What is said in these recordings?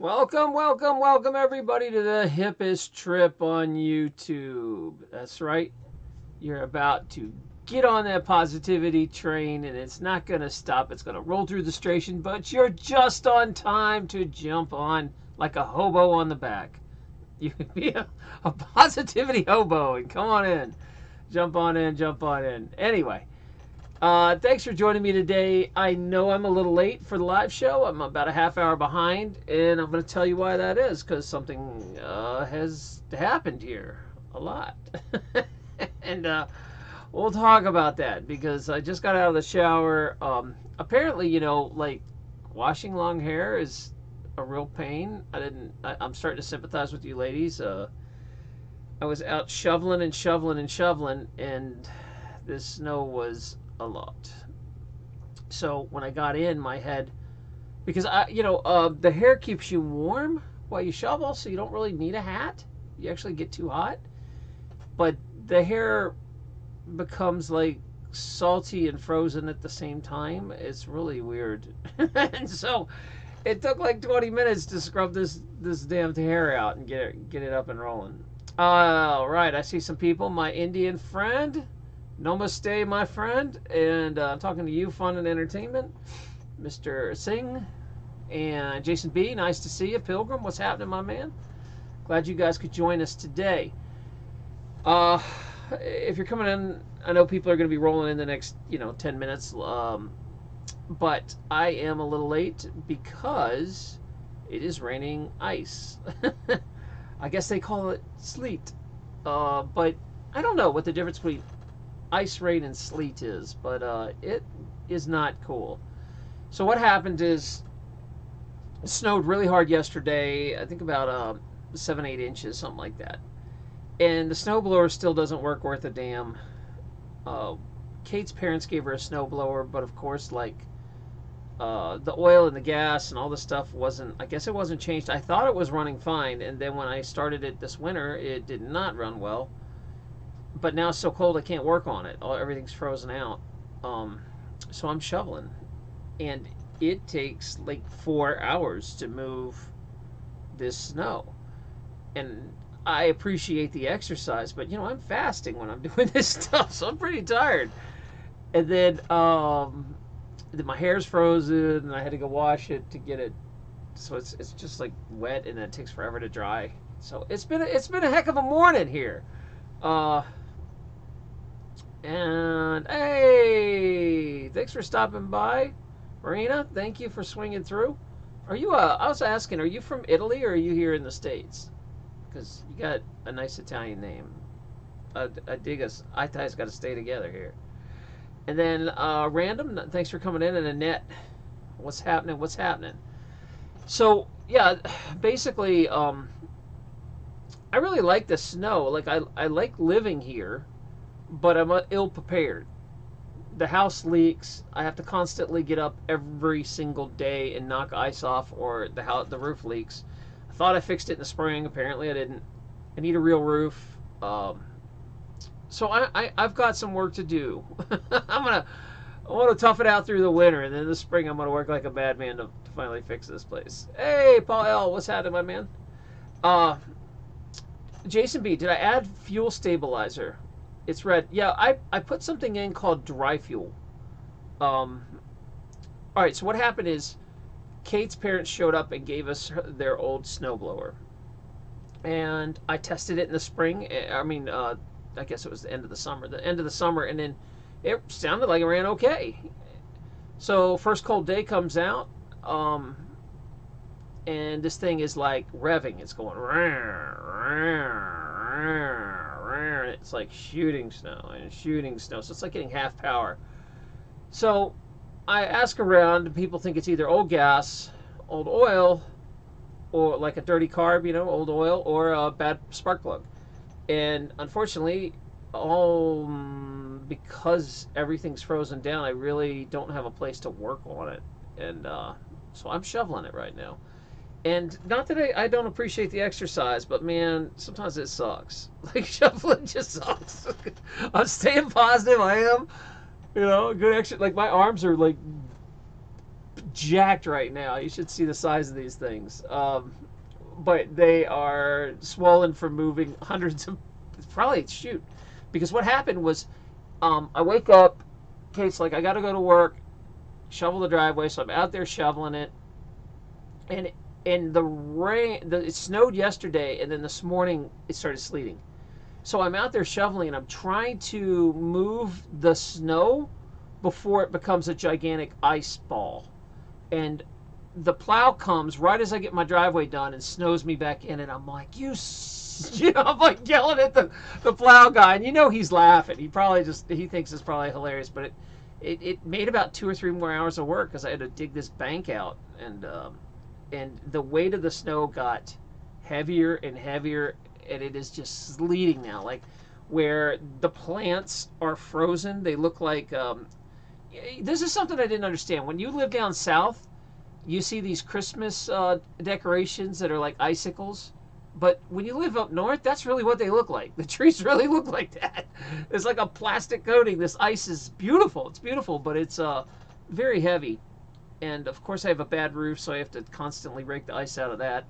Welcome, welcome, welcome everybody to the hippest trip on YouTube. That's right. You're about to get on that positivity train and it's not going to stop. It's going to roll through the station, but you're just on time to jump on like a hobo on the back. You can be a positivity hobo and come on in. Jump on in, jump on in. Anyway, thanks for joining me today. I know I'm a little late for the live show. I'm about a half hour behind, and I'm going to tell you why that is, because something has happened here a lot. and we'll talk about that, because I just got out of the shower. Apparently, like washing long hair is a real pain. I'm starting to sympathize with you ladies. I was out shoveling and shoveling and shoveling, and this snow was a lot. So when I got in, my head, because the hair keeps you warm while you shovel, so you don't really need a hat. You actually get too hot, but the hair becomes like salty and frozen at the same time. It's really weird. And so it took like 20 minutes to scrub this damn hair out and get it up and rolling. All right, I see some people. My Indian friend. Namaste, my friend, and I'm talking to you, Fun and Entertainment, Mr. Singh, and Jason B. Nice to see you, Pilgrim. What's happening, my man? Glad you guys could join us today. If you're coming in, I know people are going to be rolling in the next 10 minutes, but I am a little late because it is raining ice. I guess they call it sleet, but I don't know what the difference between ice, rain, and sleet is, but it is not cool. So what happened is it snowed really hard yesterday. I think about 7-8 inches, something like that. And the snowblower still doesn't work worth a damn. Kate's parents gave her a snowblower, but of course, like the oil and the gas and all the stuff wasn't. I guess it wasn't changed. I thought it was running fine, and then when I started it this winter, it did not run well. But now it's so cold I can't work on it. Everything's frozen out. So I'm shoveling. And it takes like 4 hours to move this snow. And I appreciate the exercise, but I'm fasting when I'm doing this stuff, so I'm pretty tired. And then my hair's frozen, and I had to go wash it to get it. So it's just like wet, and then it takes forever to dry. So it's been a heck of a morning here. And hey, thanks for stopping by, Marina. Thank you for swinging through. Are you? I was asking, are you from Italy or are you here in the States? Because you got a nice Italian name. I dig us. Italians got to stay together here. And then random. Thanks for coming in. And Annette, what's happening? What's happening? So yeah, basically, I really like the snow. Like I like living here. But I'm ill prepared. The house leaks. I have to constantly get up every single day and knock ice off, or the roof leaks. I thought I fixed it in the spring. Apparently, I didn't. I need a real roof. So I've got some work to do. I want to tough it out through the winter, and then in the spring I'm gonna work like a madman to finally fix this place. Hey, Paul L, what's happening, my man? Jason B, did I add fuel stabilizer? It's red. Yeah, I put something in called dry fuel. All right, so what happened is Kate's parents showed up and gave us their old snowblower. And I tested it in the spring. I mean, I guess it was the end of the summer. And then it sounded like it ran okay. So first cold day comes out, and this thing is like revving. It's going it's like shooting snow and shooting snow. So it's like getting half power. So I ask around, and people think it's either old gas, old oil, or like a dirty carb, old oil, or a bad spark plug. And unfortunately, because everything's frozen down, I really don't have a place to work on it. And so I'm shoveling it right now. And not that I don't appreciate the exercise, but man, sometimes it sucks. Like shoveling just sucks. I'm staying positive. I am, good exercise. Like my arms are like jacked right now. You should see the size of these things. But they are swollen from moving hundreds of, probably, shoot. Because what happened was, I wake up, Kate's like, I got to go to work, shovel the driveway, so I'm out there shoveling it. And the rain, it snowed yesterday, and then this morning it started sleeting. So I'm out there shoveling, and I'm trying to move the snow before it becomes a gigantic ice ball. And the plow comes right as I get my driveway done and snows me back in, and I'm like, I'm like yelling at the plow guy, and he's laughing. He thinks it's probably hilarious, but it made about 2 or 3 more hours of work because I had to dig this bank out, and the weight of the snow got heavier and heavier, and it is just sleeting now, like where the plants are frozen. They look like this is something I didn't understand. When you live down south, you see these Christmas decorations that are like icicles. But when you live up north, that's really what they look like. The trees really look like that. It's like a plastic coating. This ice is beautiful. It's beautiful, but it's very heavy. And of course I have a bad roof, so I have to constantly rake the ice out of that.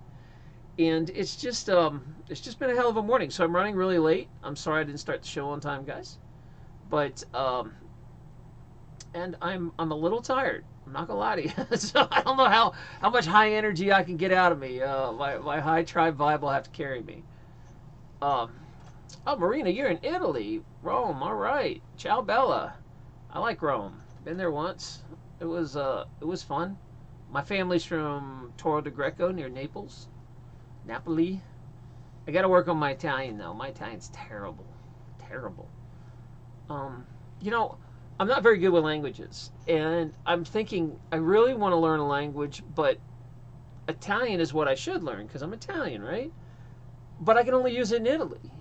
And it's just been a hell of a morning. So I'm running really late. I'm sorry I didn't start the show on time, guys. But and I'm a little tired. I'm not gonna lie to you. So I don't know how much high energy I can get out of me. My high tribe vibe will have to carry me. Oh, Marina, you're in Italy, Rome. All right, ciao bella. I like Rome. Been there once. It was fun. My family's from Torre del Greco near Naples, Napoli. I got to work on my Italian though. My Italian's terrible, terrible. I'm not very good with languages, and I'm thinking I really want to learn a language, but Italian is what I should learn because I'm Italian, right? But I can only use it in Italy,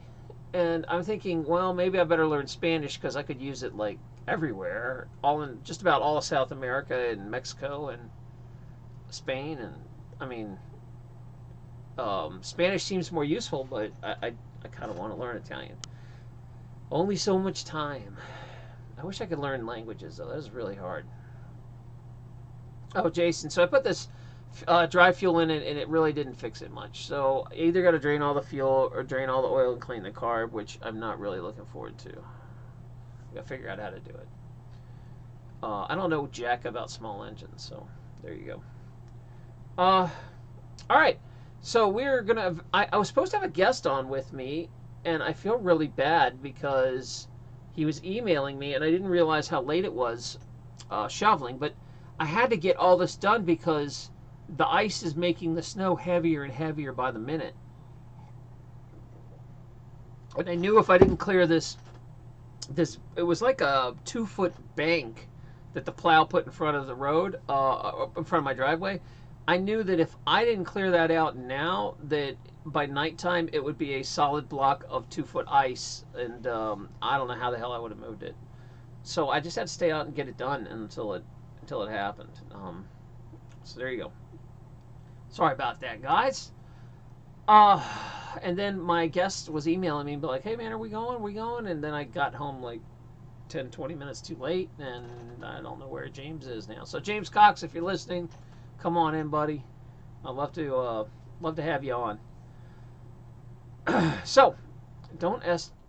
and I'm thinking, well, maybe I better learn Spanish because I could use it like everywhere, all in just about all of South America and Mexico and Spain, and I mean, Spanish seems more useful, but I kind of want to learn Italian. Only so much time. I wish I could learn languages, though. That is really hard. Oh, Jason. So I put this dry fuel in it, and it really didn't fix it much. So I either got to drain all the fuel or drain all the oil and clean the carb, which I'm not really looking forward to. I got to figure out how to do it. I don't know jack about small engines, so there you go. All right. So we're going to... I was supposed to have a guest on with me, and I feel really bad because... he was emailing me, and I didn't realize how late it was shoveling, but I had to get all this done because the ice is making the snow heavier and heavier by the minute. And I knew if I didn't clear this, it was like a 2-foot bank that the plow put in front of the road, in front of my driveway. I knew that if I didn't clear that out now, that by nighttime it would be a solid block of 2-foot ice, and I don't know how the hell I would have moved it. So I just had to stay out and get it done until it happened. So there you go. Sorry about that, guys. And then my guest was emailing me and be like, "Hey man, are we going? We going?" And then I got home like 10-20 minutes too late, and I don't know where James is now. So James Cox, if you're listening, come on in, buddy. I'd love to have you on. So, don't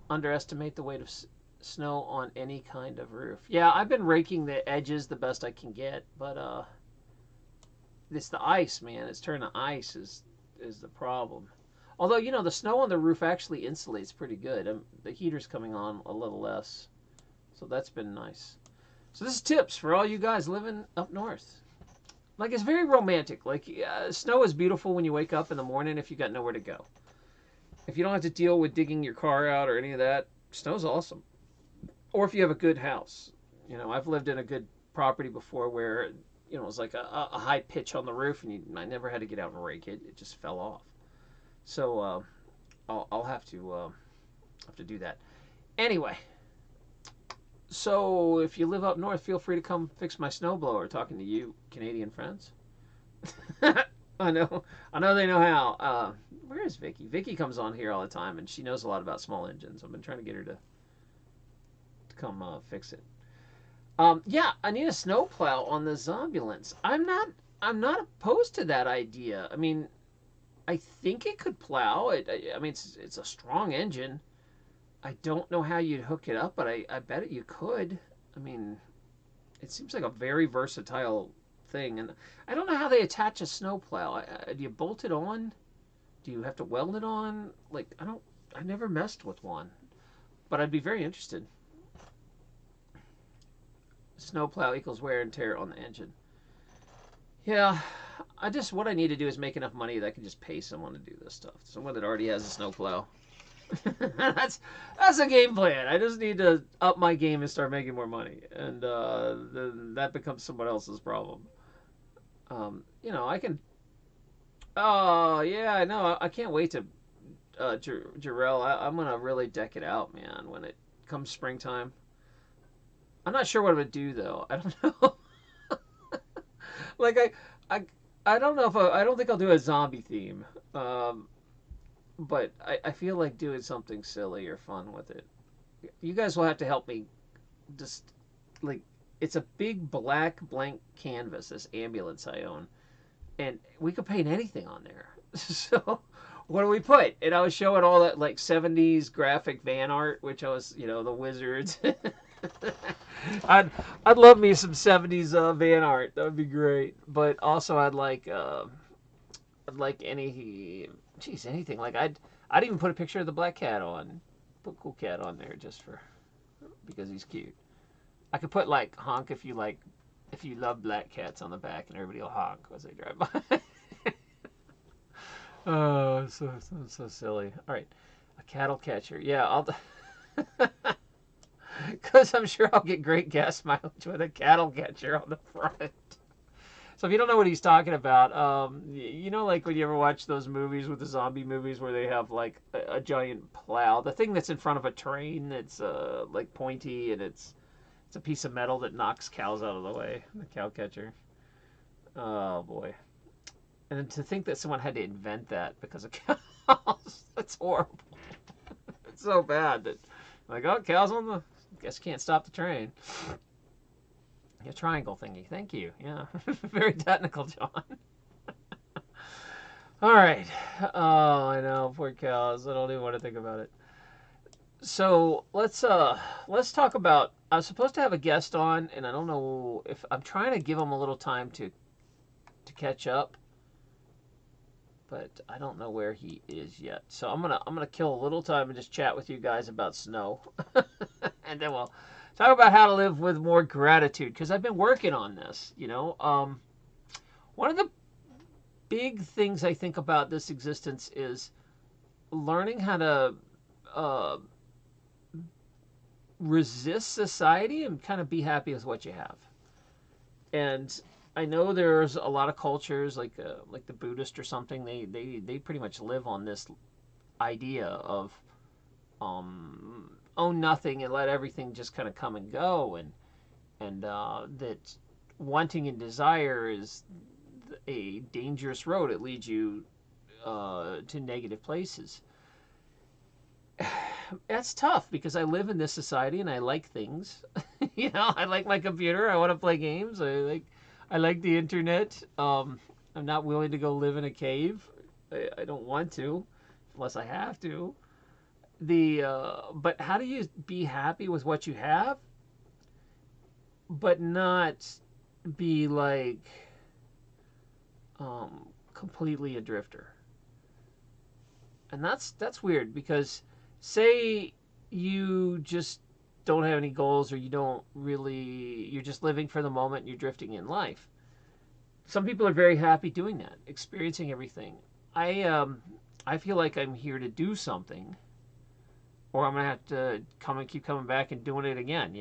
underestimate the weight of snow on any kind of roof. Yeah, I've been raking the edges the best I can get, but it's the ice, man. It's turning to ice is the problem. Although, the snow on the roof actually insulates pretty good. The heater's coming on a little less, so that's been nice. So this is tips for all you guys living up north. Like, it's very romantic. Like, snow is beautiful when you wake up in the morning if you got nowhere to go. If you don't have to deal with digging your car out or any of that, snow's awesome. Or if you have a good house. I've lived in a good property before where, it was like a high pitch on the roof, and I never had to get out and rake it. It just fell off. So I'll have to do that. Anyway, so if you live up north, feel free to come fix my snowblower. Talking to you, Canadian friends. I know they know how. Where is Vicky? Vicky comes on here all the time, and she knows a lot about small engines. I've been trying to get her to come fix it. Yeah, I need a snowplow on the Zombulance. I'm not opposed to that idea. I mean, I think it could plow. I mean, it's a strong engine. I don't know how you'd hook it up, but I bet it you could. I mean, it seems like a very versatile thing, and I don't know how they attach a snowplow. Do you bolt it on? Do you have to weld it on? Like, I don't. I never messed with one, but I'd be very interested. Snowplow equals wear and tear on the engine. Yeah, what I need to do is make enough money that I can just pay someone to do this stuff. Someone that already has a snowplow. that's a game plan. I just need to up my game and start making more money, and then that becomes someone else's problem. I can. Oh yeah, I know. I can't wait to Jarrell. I'm gonna really deck it out, man. When it comes springtime, I'm not sure what it would do though. I don't know. Like I, I don't know if I don't think I'll do a zombie theme. But I feel like doing something silly or fun with it. You guys will have to help me. Just like it's a big black blank canvas. This ambulance I own, and we could paint anything on there. So what do we put? And I was showing all that like '70s graphic van art, which I was, the wizards. I'd love me some '70s van art. That would be great. But also I'd like anything. Like I'd even put a picture of the black cat on. Put cool cat on there just because he's cute. I could put like honk if you love black cats on the back, and everybody will honk as they drive by. Oh, it's so silly. All right, a cattle catcher. Yeah, I'll. Because I'm sure I'll get great gas mileage with a cattle catcher on the front. So if you don't know what he's talking about, like when you ever watch those movies with the zombie movies where they have like a giant plow, the thing that's in front of a train that's like pointy, and it's a piece of metal that knocks cows out of the way, the cow catcher. Oh boy. And then to think that someone had to invent that because of cows, that's horrible. It's so bad that, like, oh, cows on the, guess can't stop the train. A triangle thingy. Thank you. Yeah. Very technical, John. All right. Oh, I know. Poor cows. I don't even want to think about it. So let's talk about. I was supposed to have a guest on, and I don't know if I'm trying to give him a little time to catch up, but I don't know where he is yet. So I'm gonna kill a little time and just chat with you guys about snow, and then we'll talk about how to live with more gratitude, because I've been working on this. One of the big things I think about this existence is learning how to resist society and kind of be happy with what you have. And I know there's a lot of cultures like the Buddhist or something. They pretty much live on this idea of own nothing and let everything just kind of come and go, and that wanting and desire is a dangerous road. It leads you to negative places. That's tough because I live in this society and I like things. I like my computer. I want to play games. I like the internet. I'm not willing to go live in a cave. I don't want to, unless I have to. But how do you be happy with what you have, but not be like completely a drifter? And that's weird, because say you just don't have any goals, or you're just living for the moment, and you're drifting in life. Some people are very happy doing that, experiencing everything. I feel like I'm here to do something, or I'm gonna have to keep coming back and doing it again.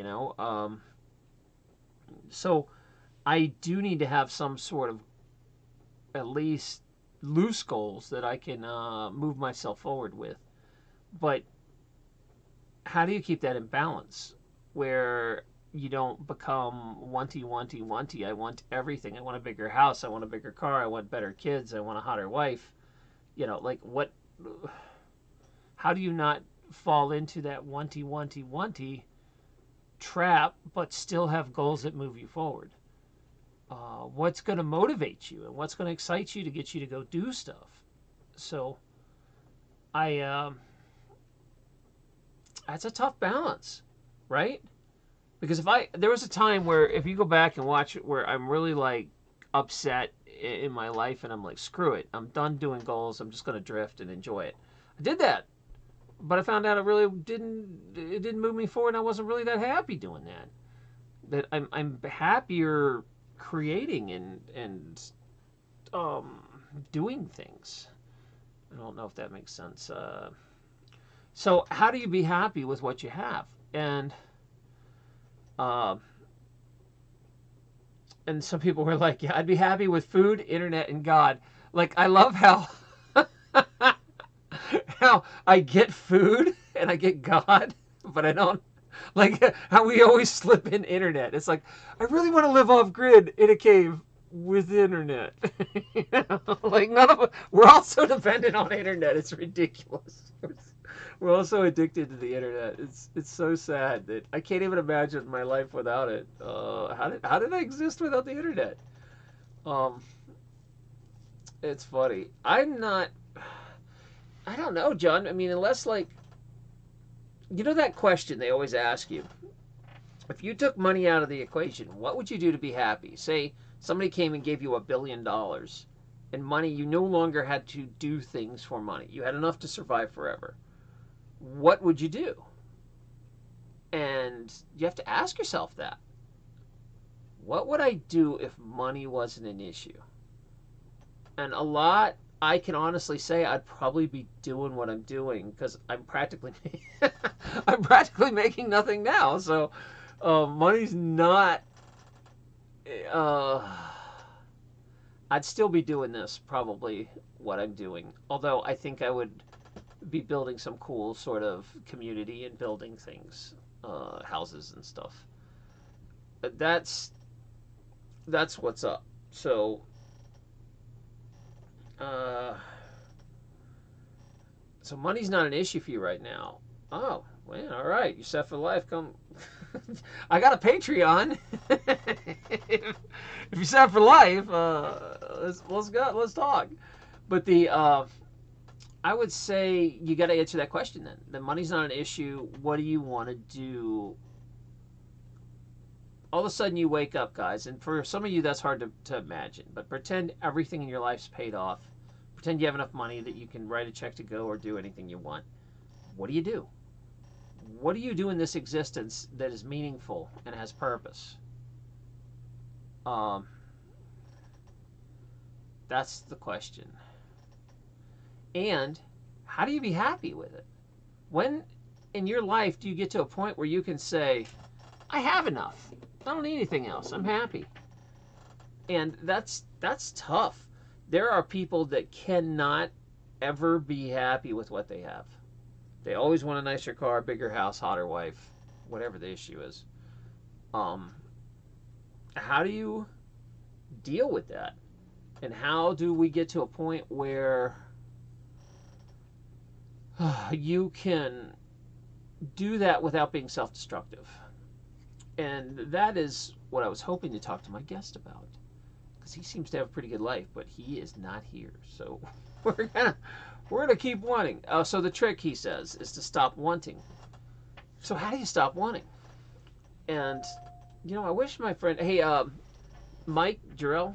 So I do need to have some sort of at least loose goals that I can move myself forward with. But how do you keep that in balance where you don't become wanty? I want everything. I want a bigger house. I want a bigger car. I want better kids. I want a hotter wife. Like what? How do you not fall into that wanty, trap, but still have goals that move you forward? What's going to motivate you and what's going to excite you to get you to go do stuff? So that's a tough balance, right? Because there was a time where if you go back and watch it where I'm really like upset in my life and I'm like, screw it, I'm done doing goals, I'm just going to drift and enjoy it. I did that, but I found out it didn't move me forward, and I wasn't really that happy doing that. That I'm happier creating and doing things. I don't know if that makes sense. So how do you be happy with what you have? And some people were like, yeah, I'd be happy with food, internet, and God. Like, I love how how I get food and I get God, but I don't. Like how we always slip in internet. It's like, I really want to live off grid in a cave with internet. You know? Like none of us, we're all so dependent on internet. It's ridiculous. We're all so addicted to the internet. It's so sad that I can't even imagine my life without it. How did I exist without the internet? It's funny. I don't know, John. I mean, unless like, you know that question they always ask you, if you took money out of the equation, what would you do to be happy? Say somebody came and gave you $1 billion and money, you no longer had to do things for money. You had enough to survive forever. What would you do? And you have to ask yourself that. What would I do if money wasn't an issue? And a lot, I can honestly say I'd probably be doing what I'm doing because I'm practically making nothing now. So money's not. I'd still be doing this, probably what I'm doing. Although I think I would be building some cool sort of community and building things, houses and stuff. That's what's up. So. So money's not an issue for you right now. Oh, well, all right. You're set for life. Come. I got a Patreon. if you're set for life, let's talk. But I would say you got to answer that question then. The money's not an issue. What do you want to do? All of a sudden you wake up, guys, and for some of you that's hard to imagine, but pretend everything in your life's paid off. Pretend you have enough money that you can write a check to go or do anything you want. What do you do? What do you do in this existence that is meaningful and has purpose? That's the question. And how do you be happy with it? When in your life do you get to a point where you can say, I have enough. I don't need anything else. I'm happy. And that's tough. There are people that cannot ever be happy with what they have. They always want a nicer car, bigger house, hotter wife, whatever the issue is. How do you deal with that? And how do we get to a point where you can do that without being self-destructive? And that is what I was hoping to talk to my guest about. Because he seems to have a pretty good life, but he is not here. So we're gonna keep wanting. So the trick, he says, is to stop wanting. So how do you stop wanting? And I wish my friend, hey, Mike Jarrell,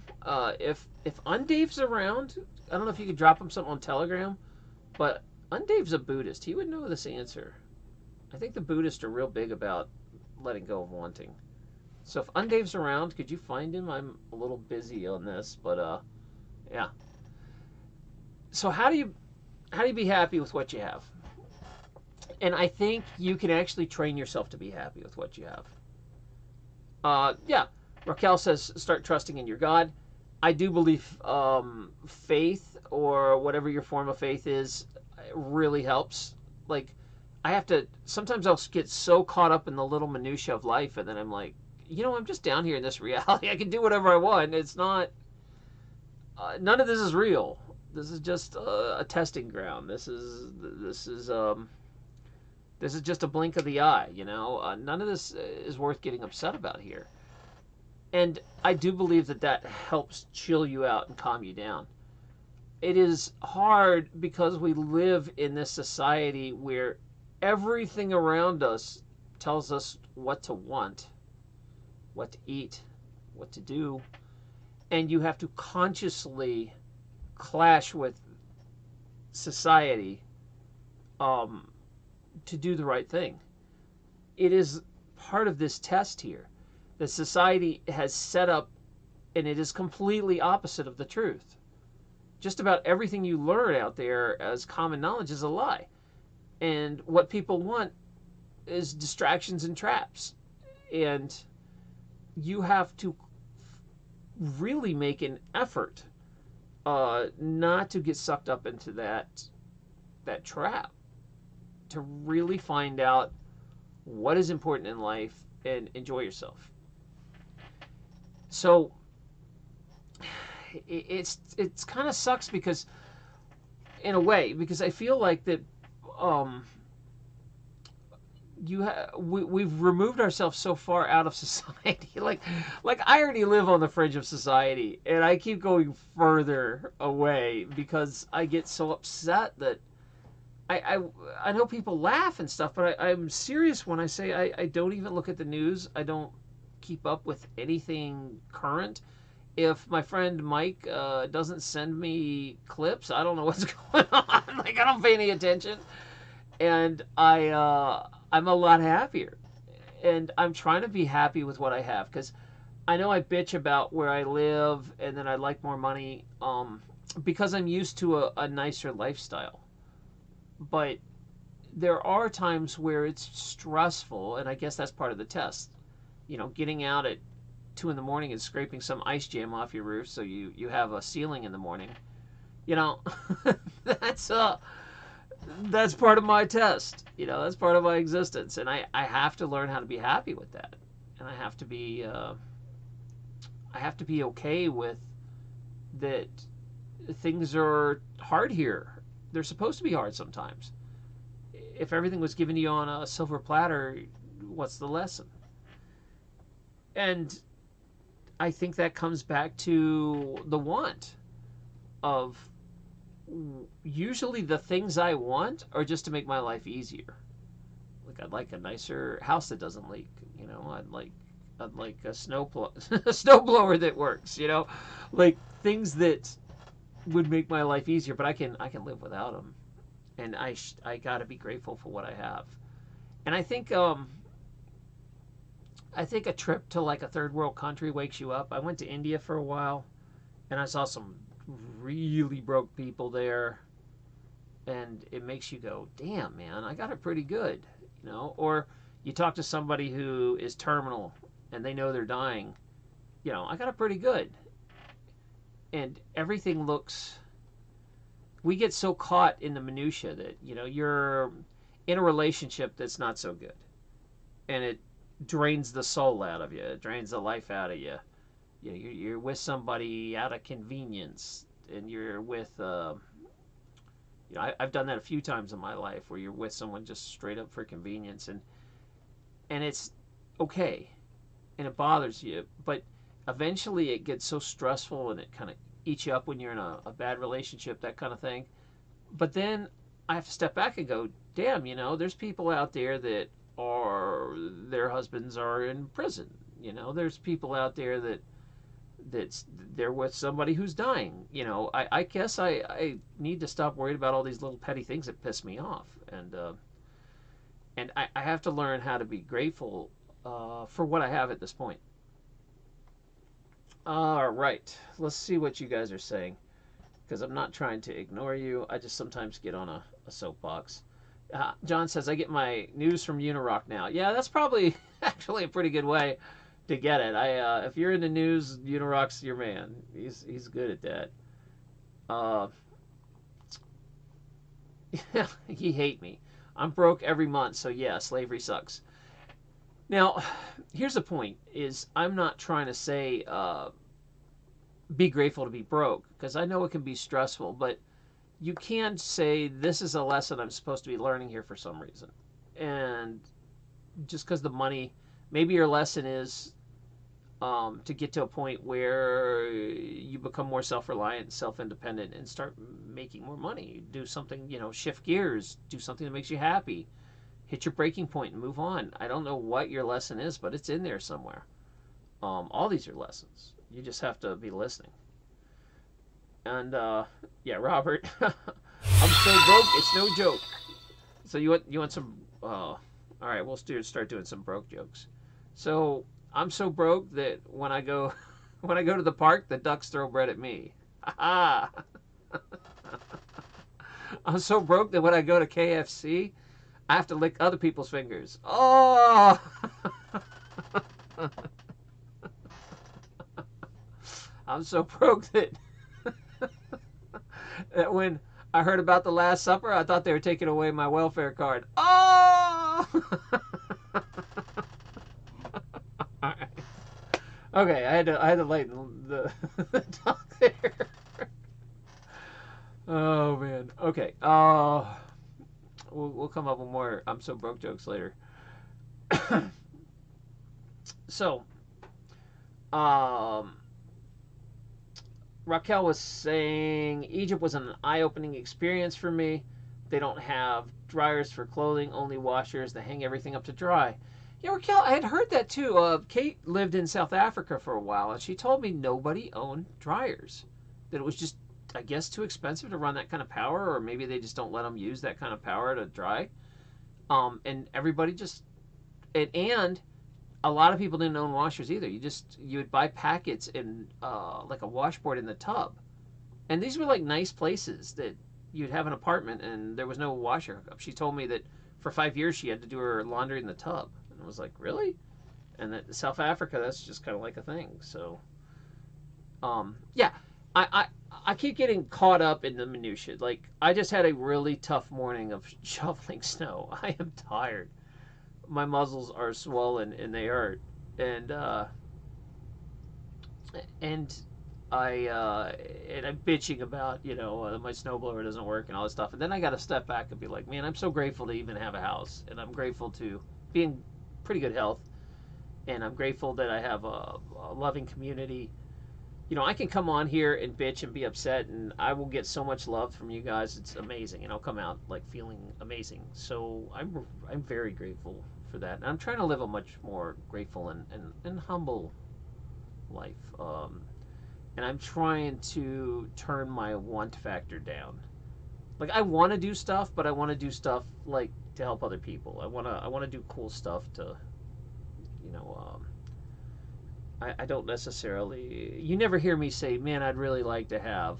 if Undave's around, I don't know if you could drop him something on Telegram, but Undave's a Buddhist. He would know this answer. I think the Buddhists are real big about letting go of wanting. So if Undave's around, could you find him? I'm a little busy on this, but yeah. So how do you be happy with what you have? And I think you can actually train yourself to be happy with what you have. Yeah, Raquel says start trusting in your God. I do believe faith, or whatever your form of faith is, really helps. Like, sometimes I'll get so caught up in the little minutia of life, and then I'm like, I'm just down here in this reality. I can do whatever I want. It's not, none of this is real. This is just a testing ground. This is This is just a blink of the eye, you know. None of this is worth getting upset about here. And I do believe that that helps chill you out and calm you down. It is hard because we live in this society where everything around us tells us what to want, what to eat, what to do, and you have to consciously clash with society to do the right thing. It is part of this test here that society has set up, and it is completely opposite of the truth. Just about everything you learn out there as common knowledge is a lie. And what people want is distractions and traps. And you have to really make an effort not to get sucked up into that trap, to really find out what is important in life and enjoy yourself. So it's kind of sucks because, in a way, because I feel like that we've removed ourselves so far out of society. like I already live on the fringe of society, and I keep going further away because I get so upset that I know people laugh and stuff, but I'm serious when I say I don't even look at the news. I don't keep up with anything current. If my friend Mike doesn't send me clips, I don't know what's going on. Like, I don't pay any attention, and I'm a lot happier, and I'm trying to be happy with what I have, because I know I bitch about where I live and then I'd like more money because I'm used to a nicer lifestyle. But there are times where it's stressful, and I guess that's part of the test. You know, getting out at 2 in the morning and scraping some ice jam off your roof so you have a ceiling in the morning. You know, that's part of my test. You know, that's part of my existence, and I have to learn how to be happy with that, and I have to be okay with that. Things are hard here. They're supposed to be hard sometimes. If everything was given to you on a silver platter, what's the lesson? And I think that comes back to the want of, usually the things I want are just to make my life easier. Like, I'd like a nicer house that doesn't leak. You know, I'd like a snowblower that works. You know, like things that would make my life easier, but I can live without them, and I got to be grateful for what I have. And I think a trip to like a third world country wakes you up. I went to India for a while, and I saw some really broke people there, and it makes you go, damn, man, I got it pretty good, you know. Or you talk to somebody who is terminal and they know they're dying, you know, I got it pretty good. And everything looks, we get so caught in the minutia that, you know, you're in a relationship that's not so good, and it drains the soul out of you. It drains the life out of you. You know, you're with somebody out of convenience, and you're with, you know, I've done that a few times in my life, where you're with someone just straight up for convenience, and it's okay, and it bothers you, but eventually it gets so stressful, and it kind of eats you up when you're in a bad relationship, that kind of thing. But then I have to step back and go, damn, you know, there's people out there that their husbands are in prison. You know, there's people out there that's they're with somebody who's dying. You know, I guess I need to stop worrying about all these little petty things that piss me off, and I have to learn how to be grateful for what I have at this point. All right, let's see what you guys are saying, because I'm not trying to ignore you. I just sometimes get on a soapbox. John says, I get my news from Unirock now. Yeah, that's probably actually a pretty good way to get it. If you're in the news, Unirock's your man. He's good at that. He hate me. I'm broke every month, so yeah, slavery sucks. Now, here's the point, is I'm not trying to say be grateful to be broke, because I know it can be stressful, but you can say this is a lesson I'm supposed to be learning here for some reason. And just because the money, maybe your lesson is to get to a point where you become more self-reliant, self-independent, and start making more money. Do something, shift gears, do something that makes you happy, hit your breaking point and move on. I don't know what your lesson is, but it's in there somewhere. All these are lessons. You just have to be listening. And yeah, Robert, I'm so broke, it's no joke. So you want some? All right, we'll start doing some broke jokes. So I'm so broke that when I go to the park, the ducks throw bread at me. I'm so broke that when I go to KFC, I have to lick other people's fingers. Oh. I'm so broke that that when I heard about the Last Supper, I thought they were taking away my welfare card. Oh! All right. Okay, I had to lighten the talk there. Oh man. Okay. We'll come up with more I'm so broke jokes later. So, um, Raquel was saying Egypt was an eye-opening experience for me. They don't have dryers for clothing, only washers. They hang everything up to dry. Yeah, Raquel, I had heard that too. Kate lived in South Africa for a while, and she told me nobody owned dryers. That it was just, I guess, too expensive to run that kind of power, or maybe they just don't let them use that kind of power to dry. And everybody just, and a lot of people didn't own washers either. You would buy packets in like a washboard in the tub, and these were like nice places that you'd have an apartment and there was no washer hookup. She told me that for 5 years she had to do her laundry in the tub, and I was like, really? And that South Africa, that's just kind of like a thing. So, yeah, I keep getting caught up in the minutia. Like I just had a really tough morning of shoveling snow. I am tired. My muscles are swollen and they hurt, and and I'm bitching about my snowblower doesn't work and all this stuff, and then I got to step back and be like, man, I'm so grateful to even have a house, and I'm grateful to be in pretty good health, and I'm grateful that I have a loving community. I can come on here and bitch and be upset, and I will get so much love from you guys. It's amazing, and I'll come out like feeling amazing. So I'm very grateful for that, and I'm trying to live a much more grateful and humble life. And I'm trying to turn my want factor down. Like I want to do stuff, but I want to do stuff like to help other people. I want to do cool stuff to, you know. I don't necessarily. You never hear me say, "Man, I'd really like to have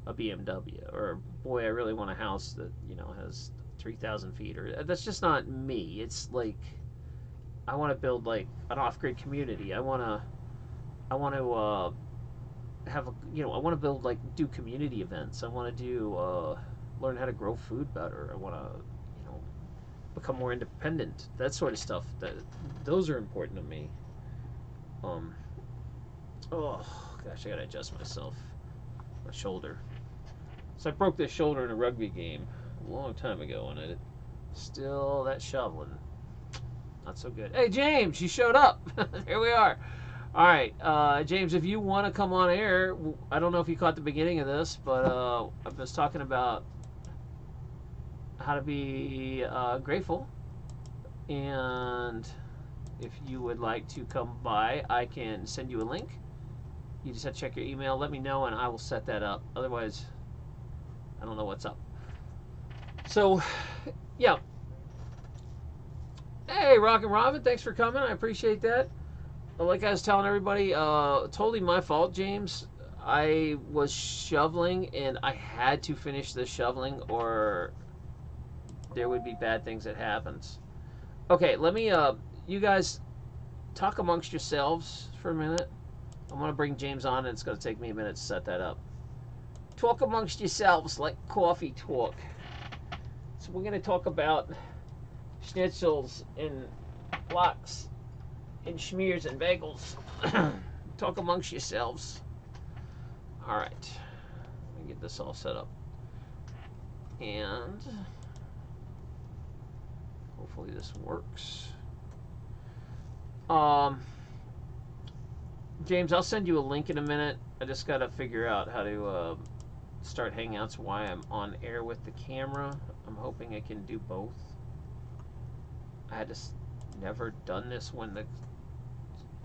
a BMW," or "Boy, I really want a house that has 3,000 feet." Or that's just not me. It's like I want to build like an off-grid community. I want to have I want to build like do community events. I want to do learn how to grow food better. I want to become more independent. That sort of stuff. Those are important to me. Um, oh gosh, I gotta adjust myself. My shoulder. So I broke this shoulder in a rugby game a long time ago, and it still that shoveling. Not so good. Hey James, you showed up. Here we are. All right, James, if you want to come on air, I don't know if you caught the beginning of this, but I was talking about how to be grateful, and if you would like to come by, I can send you a link. You just have to check your email, let me know, and I will set that up. Otherwise, I don't know what's up. So, yeah. Hey, Rockin' Robin, thanks for coming. I appreciate that. Like I was telling everybody, totally my fault, James. I was shoveling, and I had to finish the shoveling, or there would be bad things that happens. Okay, let me, you guys talk amongst yourselves for a minute. I'm going to bring James on, and it's going to take me a minute to set that up. Talk amongst yourselves like coffee talk. So we're going to talk about schnitzels and lox and schmears and bagels. Talk amongst yourselves. All right. Let me get this all set up. And Hopefully this works. James, I'll send you a link in a minute. I just got to figure out how to start Hangouts while I'm on air with the camera. I'm hoping I can do both. I had just never done this when the...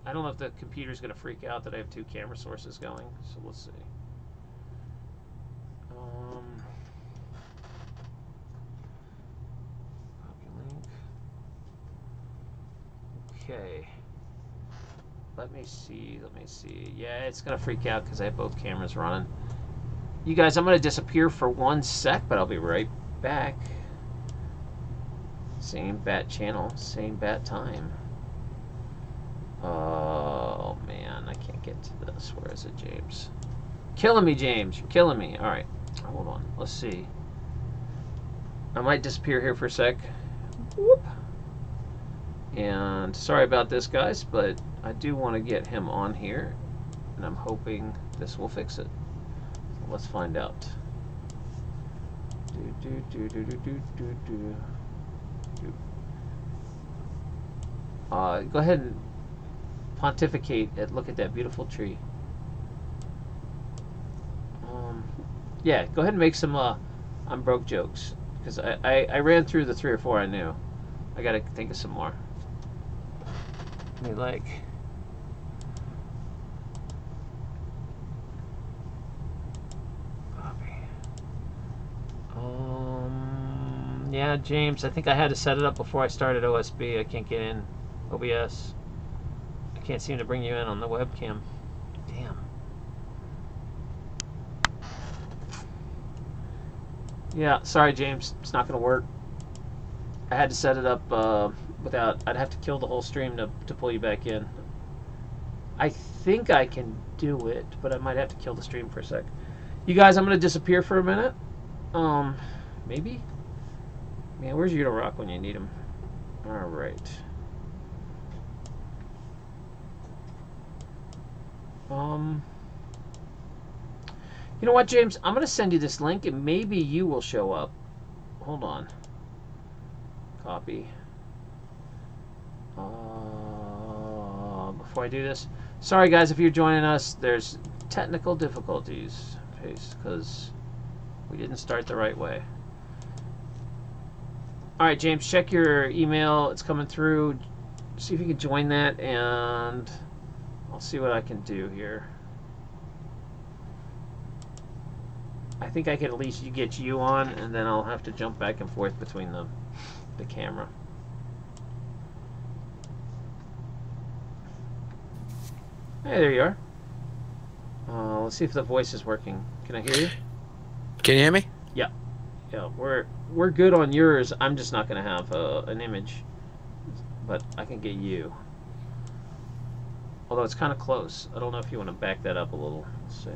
I don't know if the computer's going to freak out that I have 2 camera sources going, so let's see. Copy link. Okay. Let me see. Yeah, it's going to freak out because I have both cameras running. You guys, I'm going to disappear for 1 sec, but I'll be right back. Same bat channel, same bat time. Oh, man, I can't get to this. Where is it, James? Killing me, James. You're killing me. All right. Hold on. Let's see. I might disappear here for a sec. Whoop. And sorry about this, guys, but I do want to get him on here, and I'm hoping this will fix it. So let's find out. Go ahead and pontificate and look at that beautiful tree. Yeah, go ahead and make some I'm broke jokes, because I ran through the 3 or 4 I knew. I gotta think of some more. Like, copy. Yeah, James, I think I had to set it up before I started OSB. I can't get in OBS. I can't seem to bring you in on the webcam. Damn. Yeah, sorry, James. It's not going to work. I had to set it up without... I'd have to kill the whole stream to pull you back in. I think I can do it, but I might have to kill the stream for a sec. You guys, I'm going to disappear for a minute. Maybe? Man, where's Udo Rock when you need him? Alright. You know what, James? I'm going to send you this link, and maybe you will show up. Hold on. Copy. Before I do this, sorry guys if you're joining us, there's technical difficulties, because we didn't start the right way. Alright, James, check your email. It's coming through. See if you can join that, and I'll see what I can do here. I think I can at least get you on, and then I'll have to jump back and forth between the camera. Hey, there you are. Let's see if the voice is working. Can I hear you? Can you hear me? Yeah. Yeah, we're good on yours. I'm just not going to have an image, but I can get you. Although it's kind of close. I don't know if you want to back that up a little. Let's see.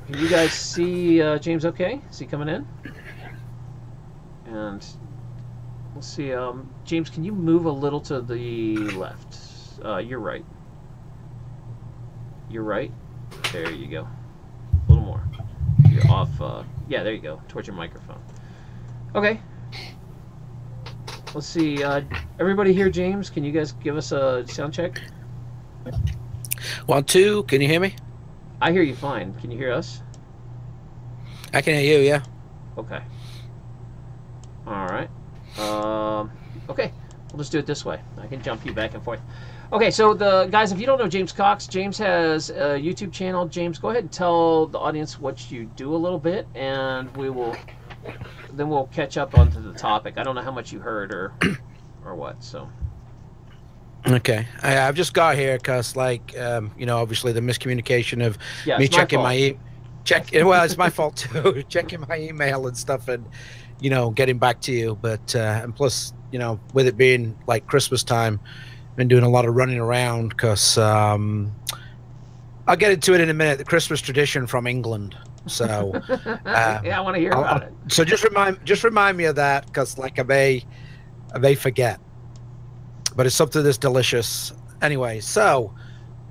Can you guys see James okay? Is he coming in? And we'll see. James, can you move a little to the left? You're right. You're right. There you go. A little more. You're off. Yeah, there you go. Towards your microphone. Okay. Let's see. Everybody here, James, can you guys give us a sound check? 1, 2. Can you hear me? I hear you fine. Can you hear us? I can hear you, yeah. Okay. All right. Okay. We'll just do it this way. I can jump you back and forth. Okay, so the guys, if you don't know James Cox, James has a YouTube channel. James, go ahead and tell the audience what you do a little bit, and then we'll catch up onto the topic. I don't know how much you heard or what. So. Okay, I've just got here because, like, you know, obviously the miscommunication of me checking well, it's my fault too. Checking my email and stuff, and you know, getting back to you. But and plus, you know, with it being like Christmas time, been doing a lot of running around because I'll get into it in a minute. The Christmas tradition from England. So yeah, I want to hear about it. So just remind me of that, because like I may forget. But it's something that's delicious. Anyway, so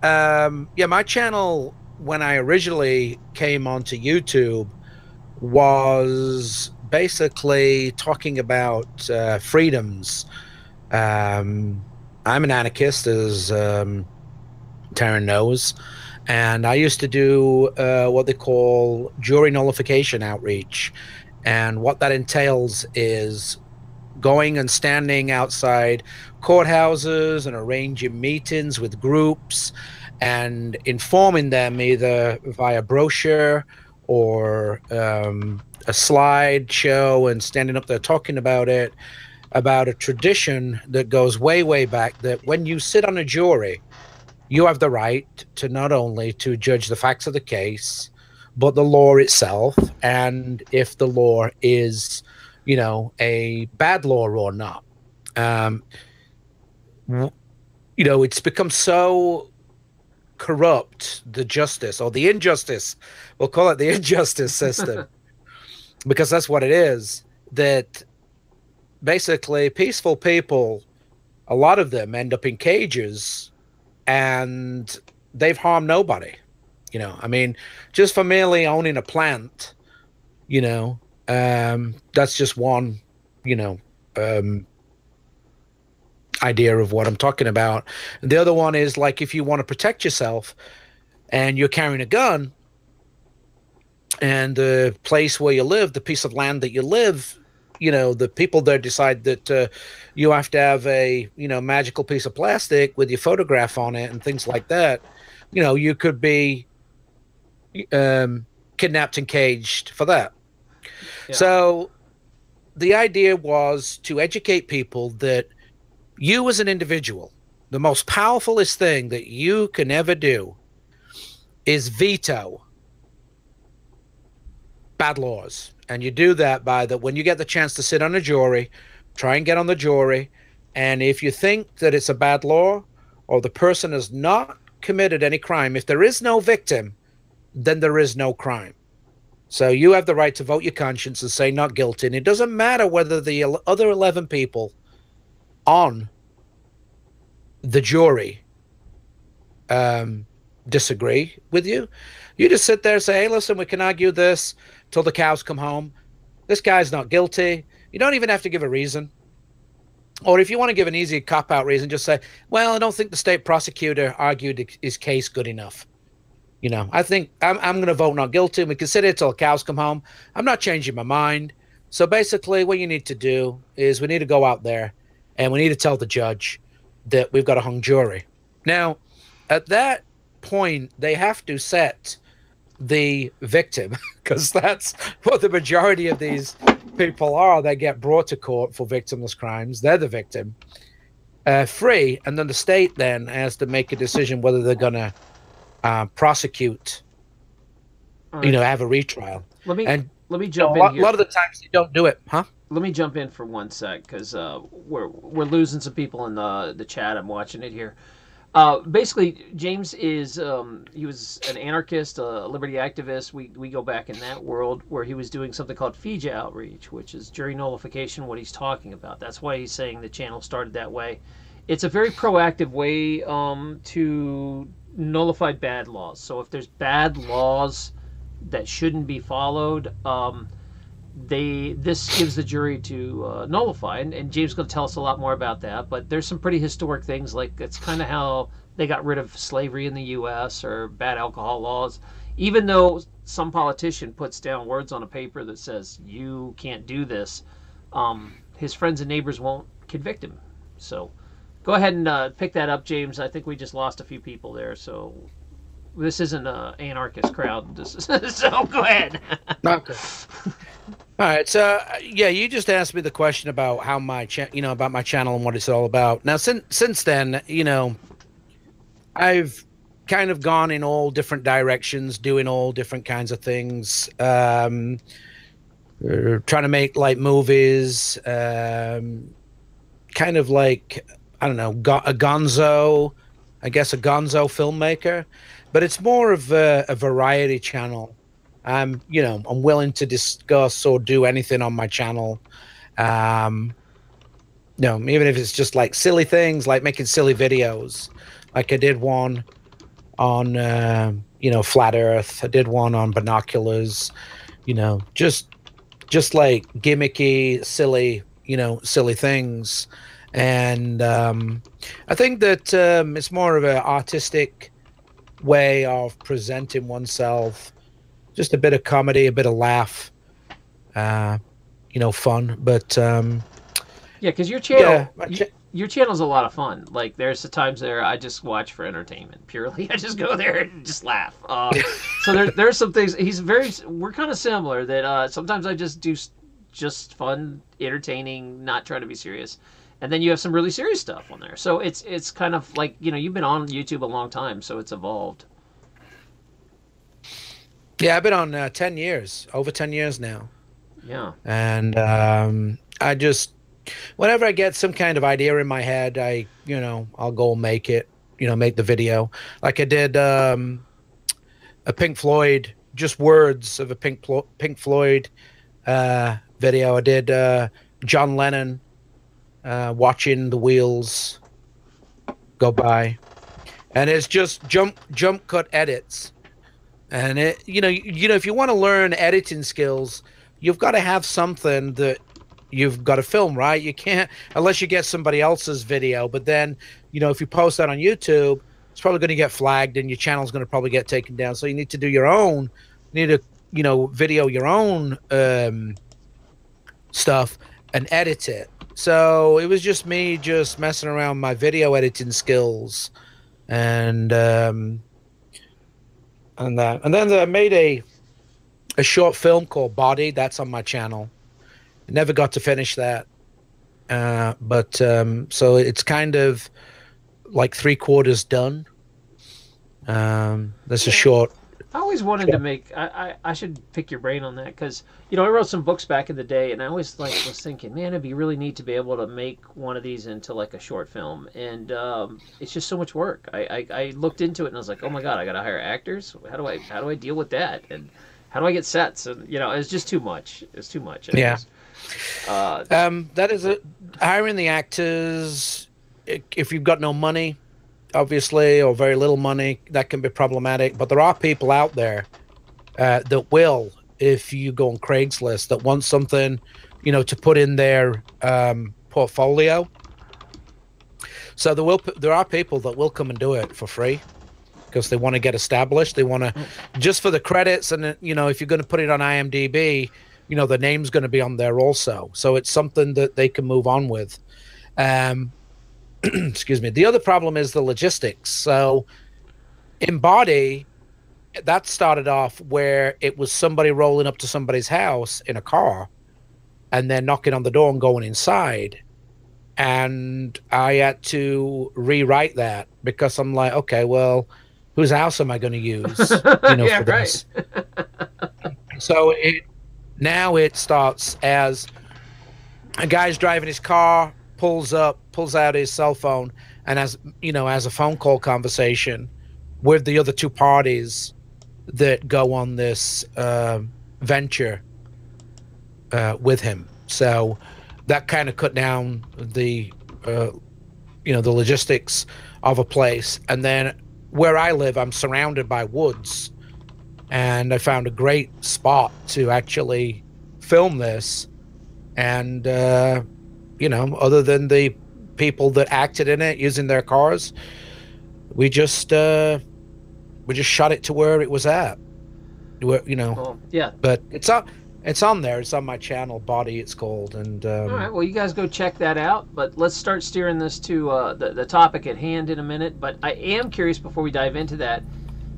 yeah, my channel when I originally came onto YouTube was basically talking about freedoms. I'm an anarchist, as Taryn knows, and I used to do what they call jury nullification outreach. And what that entails is going and standing outside courthouses and arranging meetings with groups and informing them either via brochure or a slideshow, and standing up there talking about it, about a tradition that goes way, way back, that when you sit on a jury, you have the right to not only to judge the facts of the case, but the law itself, and if the law is, you know, a bad law or not. You know, it's become so corrupt, the justice or the injustice, we'll call it the injustice system, because that's what it is, that basically peaceful people, a lot of them end up in cages and they've harmed nobody. You know, I mean, just for merely owning a plant, you know, that's just one, you know, idea of what I'm talking about. The other one is, like, if you want to protect yourself and you're carrying a gun, and the place where you live, the piece of land that you live, you know, the people there decide that you have to have a, you know, magical piece of plastic with your photograph on it and things like that, you know, you could be kidnapped and caged for that. Yeah. So the idea was to educate people that you as an individual, the most powerfulest thing that you can ever do is veto bad laws. And you do that by that when you get the chance to sit on a jury, try and get on the jury. And if you think that it's a bad law or the person has not committed any crime, if there is no victim, then there is no crime. So you have the right to vote your conscience and say not guilty. And it doesn't matter whether the other 11 people on the jury disagree with you. You just sit there and say, hey, listen, we can argue this till the cows come home. This guy's not guilty. You don't even have to give a reason. Or if you want to give an easy cop-out reason, just say, well, I don't think the state prosecutor argued his case good enough. You know, I think I'm going to vote not guilty, and we can sit here till the cows come home. I'm not changing my mind. So basically what you need to do is we need to go out there and we need to tell the judge that we've got a hung jury. Now, at that point, they have to set the victim, because that's what the majority of these people are. They get brought to court for victimless crimes. They're the victim, free, and then the state then has to make a decision whether they're going to prosecute, right, you know, have a retrial. Let me jump in here. A lot of the times they don't do it, huh? Let me jump in for 1 sec, because we're losing some people in the chat. I'm watching it here. Basically, James is he was an anarchist, a liberty activist. We go back in that world where he was doing something called FIJA outreach, which is jury nullification. What he's talking about. That's why he's saying the channel started that way. It's a very proactive way to nullify bad laws. So if there's bad laws that shouldn't be followed, this gives the jury to nullify, and James is going to tell us a lot more about that. But there's some pretty historic things, like it's kind of how they got rid of slavery in the U.S. or bad alcohol laws. Even though some politician puts down words on a paper that says you can't do this, his friends and neighbors won't convict him. So go ahead and pick that up, James. I think we just lost a few people there, so this isn't an anarchist crowd. This is, so go ahead. Okay. All right, so yeah, you just asked me the question about how my about my channel and what it's all about. Now, since then, you know, I've kind of gone in all different directions, doing all different kinds of things, trying to make like movies, kind of like, I don't know, a gonzo filmmaker, but it's more of a variety channel. I'm willing to discuss or do anything on my channel. Even if it's just like silly things, like making silly videos. Like I did one on, flat Earth. I did one on binoculars, just just like gimmicky, silly, silly things. And I think that it's more of an artistic way of presenting oneself, just a bit of comedy, a bit of laugh, fun. But yeah, because your channel, your channel's a lot of fun. Like there's the times there I just watch for entertainment purely. I just go there and just laugh. So there's some things. We're kind of similar. That sometimes I just do just fun, entertaining, not trying to be serious. And then you have some really serious stuff on there. So it's kind of like, you've been on YouTube a long time, so it's evolved. Yeah, I've been on 10 years, over 10 years now. Yeah. And I just, whenever I get some kind of idea in my head, I'll go and make it, make the video. Like I did a Pink Floyd, just words of a Pink Floyd video. I did John Lennon watching the wheels go by, and it's just jump cut edits. And if you want to learn editing skills, you've got to have something that you've got to film, right? You can't, unless you get somebody else's video. But then, if you post that on YouTube, it's probably going to get flagged, and your channel's going to probably get taken down. So you need to do your own. You need to, video your own stuff and edit it. So it was just me just messing around with my video editing skills, and then I made a short film called Body. That's on my channel. I never got to finish that, but so it's kind of like 3/4 done. That's a short. I always wanted to make. I should pick your brain on that, because I wrote some books back in the day, and I always was thinking, man, it'd be really neat to be able to make one of these into like a short film, and it's just so much work. I looked into it and I was like, oh my god, I got to hire actors. How do I deal with that? And how do I get sets? And it's just too much. It's too much. Yeah. That is hiring the actors. If you've got no money, obviously, or very little money, that can be problematic. But there are people out there that will, if you go on Craigslist, that want something, to put in their portfolio. So there are people that will come and do it for free because they want to get established. They want to, just for the credits, and if you're going to put it on IMDb, the name's going to be on there also. So it's something that they can move on with. Excuse me. The other problem is the logistics. So in Body, that started off where it was somebody rolling up to somebody's house in a car and then knocking on the door and going inside. And I had to rewrite that because I'm like, okay, well, whose house am I going to use? Yeah, for this? So now it starts as a guy's driving his car, pulls out his cell phone, and has a phone call conversation with the other two parties that go on this venture with him. So that kind of cut down the the logistics of a place. And then where I live, I'm surrounded by woods, and I found a great spot to actually film this. And other than the people that acted in it using their cars, we just shot it to where it was at. Yeah. But it's on there. It's on my channel, Body, it's called. And all right. Well, you guys go check that out. But let's start steering this to the topic at hand in a minute. But I am curious, before we dive into that,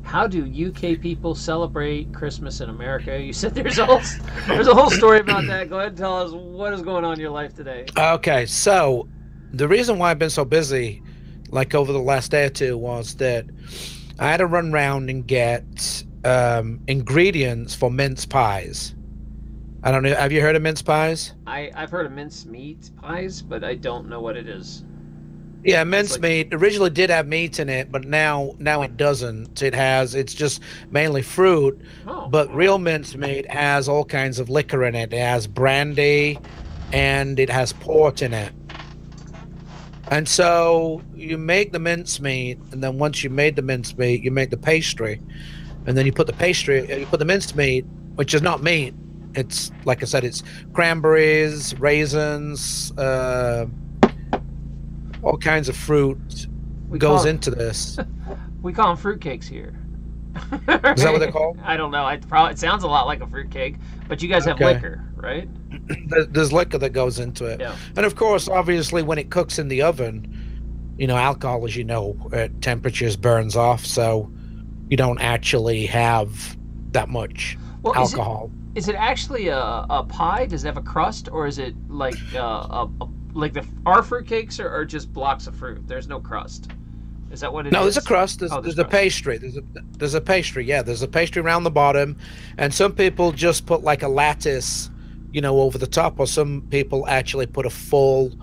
how do UK people celebrate Christmas in America? You said there's a whole story about that. Go ahead and tell us what is going on in your life today. Okay, so the reason why I've been so busy, like over the last day or two, was that I had to run around and get ingredients for mince pies. I don't know. Have you heard of mince pies? I've heard of mince meat pies, but I don't know what it is. Yeah, mincemeat originally did have meat in it, but now it doesn't. It's just mainly fruit. Oh. But real mincemeat has all kinds of liquor in it. It has brandy, and it has port in it. And so you make the mincemeat, and then once you made the mincemeat, you make the pastry, and then you put the mincemeat, which is not meat, It's like I said, it's cranberries, raisins, all kinds of fruit goes into this. We call them fruitcakes here. Is that what they're called? I don't know. It sounds a lot like a fruitcake, but you guys have liquor, right? There's liquor that goes into it. Yeah. And of course, obviously, when it cooks in the oven, alcohol, as you know, at temperatures burns off, so you don't actually have that much alcohol. Is it actually a pie? Does it have a crust, or is it like like our fruitcakes are just blocks of fruit? There's no crust. Is that what it is? No, there's a crust. There's a pastry. There's a pastry. Yeah, there's a pastry around the bottom, and some people just put like a lattice, over the top, or some people actually put a full,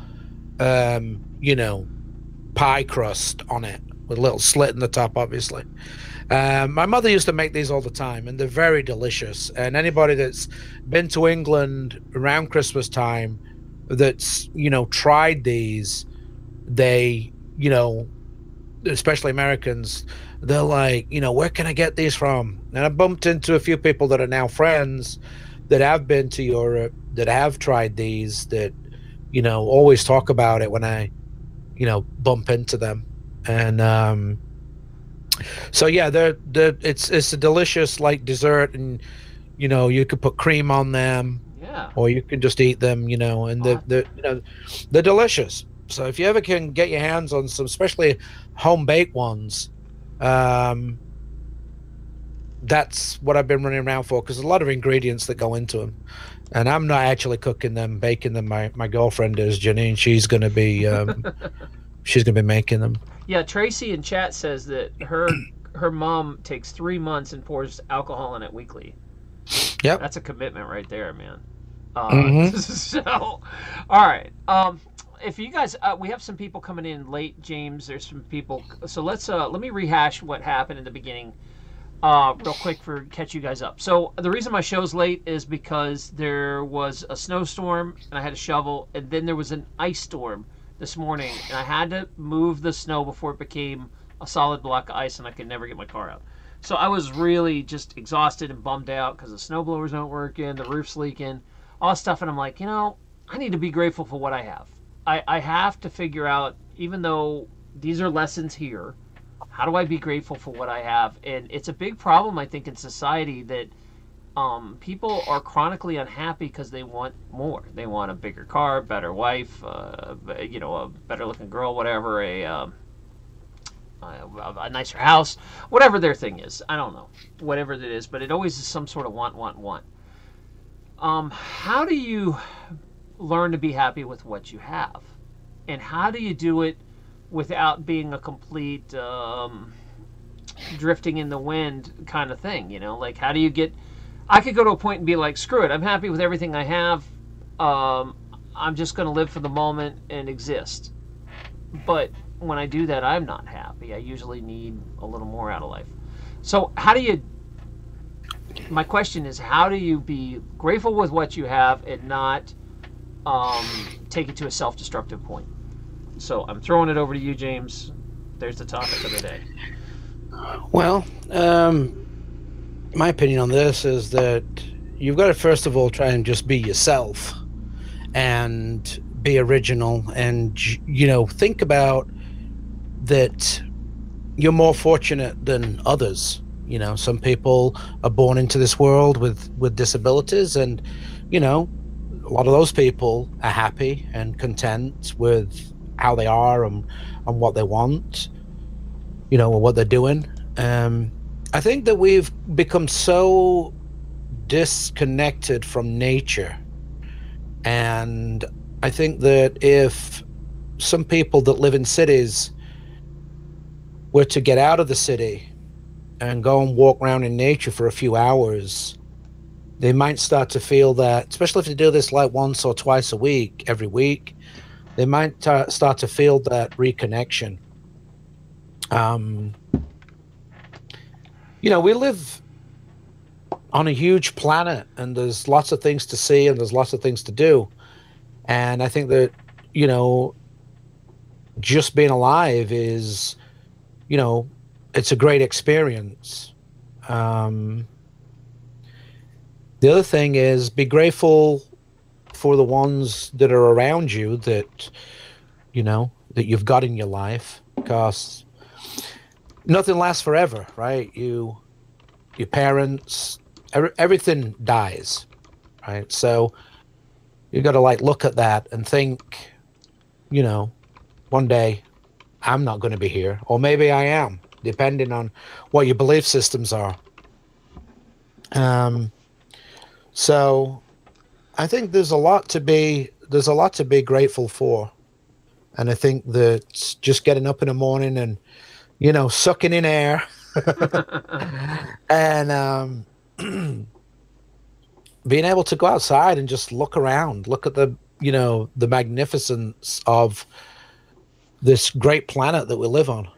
pie crust on it with a little slit in the top, obviously. My mother used to make these all the time, and they're very delicious. And anybody that's been to England around Christmas time, that's tried these, they especially Americans, they're like, where can I get these from? And I bumped into a few people that are now friends that have been to Europe, that have tried these, that, always talk about it when I, bump into them. And so yeah, it's a delicious like dessert, and you could put cream on them, or you can just eat them, and they're delicious. So if you ever can get your hands on some, especially home-baked ones, that's what I've been running around for, because there's a lot of ingredients that go into them. And I'm not actually cooking them, baking them. My girlfriend is, Janine. She's going to be making them. Yeah, Tracy in chat says that her mom takes 3 months and pours alcohol in it weekly. Yep. That's a commitment right there, man. So, all right. If you guys, we have some people coming in late, James. There's some people. So let me rehash what happened in the beginning, real quick for catch you guys up. So the reason my show's late is because there was a snowstorm and I had a shovel, and then there was an ice storm this morning, and I had to move the snow before it became a solid block of ice, and I could never get my car out. So I was really just exhausted and bummed out because the snow blowers aren't working, the roof's leaking, all this stuff, and I'm like, I need to be grateful for what I have. I have to figure out, even though these are lessons here, how do I be grateful for what I have? And it's a big problem, I think, in society that people are chronically unhappy because they want more. They want a bigger car, better wife, a better looking girl, whatever, a nicer house, whatever their thing is. I don't know, whatever it is, but it always is some sort of want. How do you learn to be happy with what you have, and how do you do it without being a complete drifting in the wind kind of thing? Like, how do you get? I could go to a point and be like, screw it, I'm happy with everything I have, I'm just going to live for the moment and exist. But when I do that, I'm not happy. I usually need a little more out of life. So my question is, how do you be grateful with what you have and not take it to a self-destructive point? So I'm throwing it over to you, James. There's the topic of the day. Well, my opinion on this is that you've got to first of all try and just be yourself and be original, and think about that you're more fortunate than others. Some people are born into this world with disabilities, and a lot of those people are happy and content with how they are and what they want, or what they're doing. I think that we've become so disconnected from nature, and I think that if some people that live in cities were to get out of the city and go and walk around in nature for a few hours, they might start to feel that, especially if they do this like once or twice a week, every week, they might start to feel that reconnection. We live on a huge planet, and there's lots of things to see, and there's lots of things to do. And I think that, just being alive is, it's a great experience. The other thing is be grateful for the ones that are around you that, you know, that you've got in your life, because nothing lasts forever, right? Your parents, everything dies, right? So you got to like look at that and think, you know, one day I'm not going to be here, or maybe I am, depending on what your belief systems are. So I think there's a lot to be grateful for. And I think that just getting up in the morning and, you know, sucking in air and being able to go outside and just look around, look at the, you know, the magnificence of this great planet that we live on.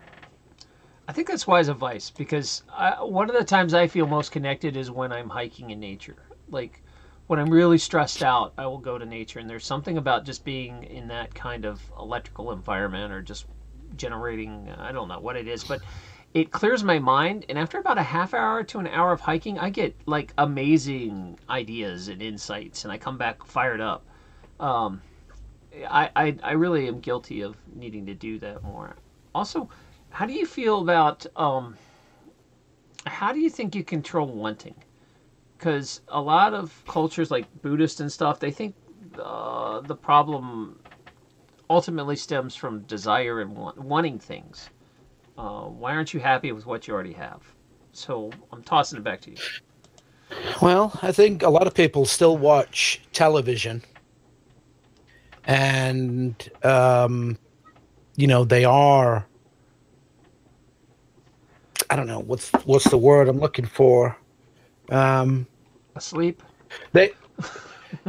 I think that's wise advice, because one of the times I feel most connected is when I'm hiking in nature. Like when I'm really stressed out, I will go to nature, and there's something about just being in that kind of electrical environment or just generating, I don't know what it is, but it clears my mind. And after about a half hour to an hour of hiking, I get like amazing ideas and insights, and I come back fired up. Um, I really am guilty of needing to do that more. Also, how do you feel about how do you think you control wanting? Because a lot of cultures like Buddhist and stuff, they think the problem ultimately stems from desire and wanting things. Why aren't you happy with what you already have? So I'm tossing it back to you. Well, I think a lot of people still watch television, and you know, they are, I don't know what's the word I'm looking for. Asleep? They,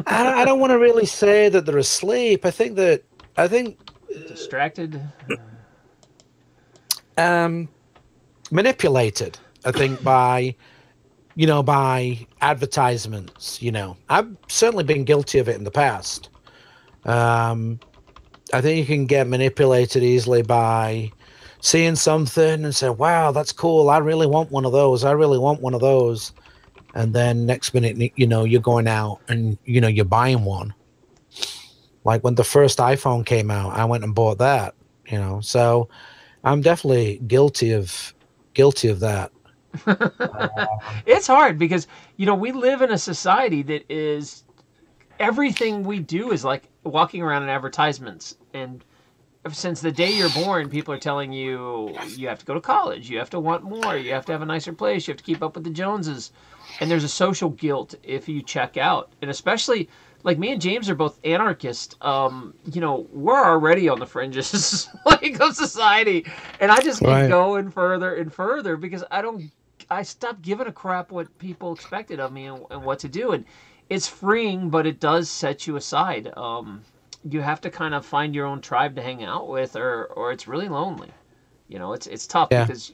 I don't want to really say that they're asleep. I think Distracted. Manipulated. I think by, you know, by advertisements. You know, I've certainly been guilty of it in the past. I think you can get manipulated easily by seeing something and say, wow, that's cool. I really want one of those. I really want one of those. And then next minute, you know, you're going out and, you know, you're buying one. Like when the first iPhone came out, I went and bought that, you know. So I'm definitely guilty of that. It's hard because, you know, we live in a society that is, everything we do is like walking around in advertisements. And since the day you're born, people are telling you you have to go to college, you have to want more, you have to have a nicer place, you have to keep up with the Joneses. And there's a social guilt if you check out. And especially, like, me and James are both anarchists. You know, we're already on the fringes like of society. And I just keep going further and further because I stopped giving a crap what people expected of me and what to do. And it's freeing, but it does set you aside. You have to kind of find your own tribe to hang out with, or it's really lonely. You know, it's tough because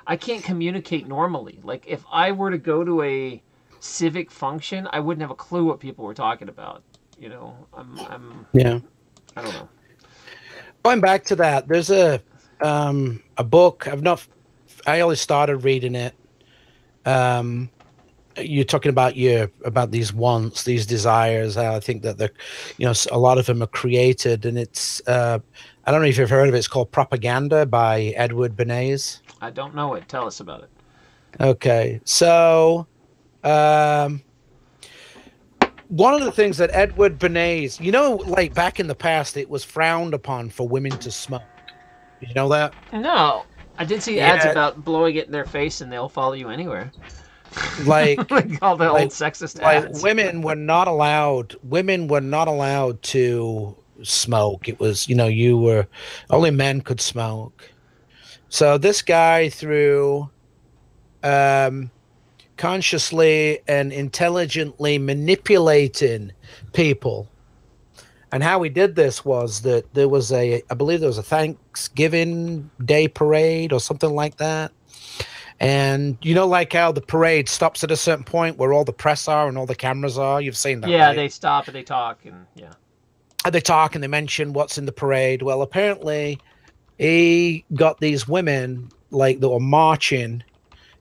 I can't communicate normally. Like if I were to go to a civic function, I wouldn't have a clue what people were talking about. You know, I'm I don't know. Going back to that, there's a book I only started reading it. You're talking about these wants, these desires. I think that you know, a lot of them are created, and it's I don't know if you've heard of it. It's called Propaganda by Edward Bernays. I don't know it. Tell us about it. Okay, so one of the things that Edward Bernays, you know, like back in the past, it was frowned upon for women to smoke. You know that? No, I did see ads about blowing it in their face and they'll follow you anywhere. Like all the old sexist ads. Women were not allowed to smoke. It was, you know, only men could smoke. So this guy, through consciously and intelligently manipulating people, and how he did this was that I believe there was a Thanksgiving Day parade or something like that. And you know, like how the parade stops at a certain point where all the press are and all the cameras are. You've seen that, yeah, right? They stop and they talk, and they talk and they mention what's in the parade. Well, apparently he got these women, like, that were marching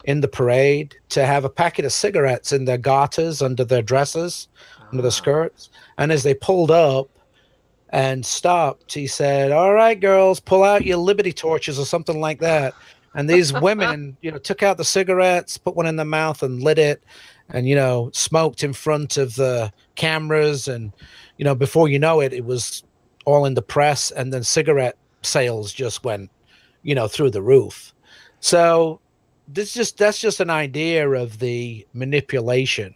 in the parade to have a packet of cigarettes in their garters under their dresses, under their skirts. And as they pulled up and stopped, he said, "All right, girls, pull out your liberty torches," or something like that. And these women, took out the cigarettes, put one in their mouth and lit it, and, smoked in front of the cameras. And, before you know it, it was all in the press. And then cigarette sales just went, through the roof. So that's just an idea of the manipulation.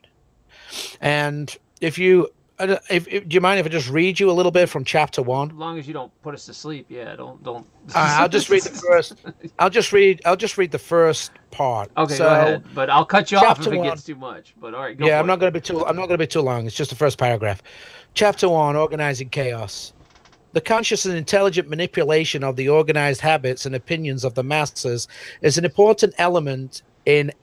And do you mind if I just read you a little bit from chapter 1? As long as you don't put us to sleep, yeah. Don't. I'll just read the first. I'll just read the first part. Okay, go ahead. But I'll cut you off if it gets too much. But all right, go. Yeah, I'm not going to be too long. It's just the first paragraph. Chapter 1: Organizing Chaos. The conscious and intelligent manipulation of the organized habits and opinions of the masses is an important element in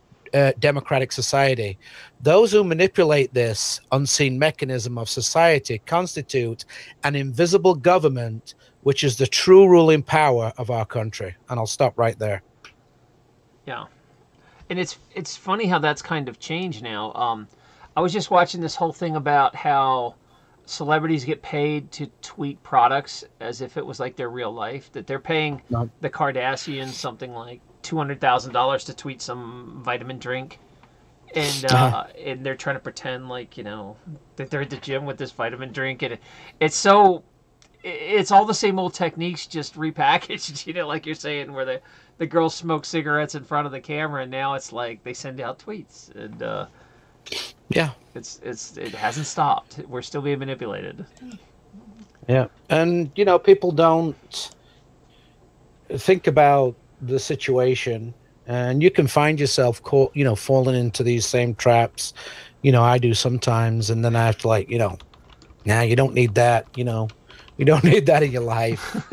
democratic society. Those who manipulate this unseen mechanism of society constitute an invisible government, which is the true ruling power of our country. And I'll stop right there. Yeah. And it's funny how that's kind of changed now. I was just watching this whole thing about how celebrities get paid to tweet products as if it was like their real life, that they're paying the Kardashians something like $200,000 to tweet some vitamin drink, and and they're trying to pretend like that they're at the gym with this vitamin drink, and it's all the same old techniques just repackaged, like you're saying, where the girls smoke cigarettes in front of the camera, and now it's like they send out tweets, and yeah, it hasn't stopped. We're still being manipulated. Yeah, and people don't think about the situation, and you can find yourself falling into these same traps. I do sometimes, and then I have to nah, you don't need that. You don't need that in your life.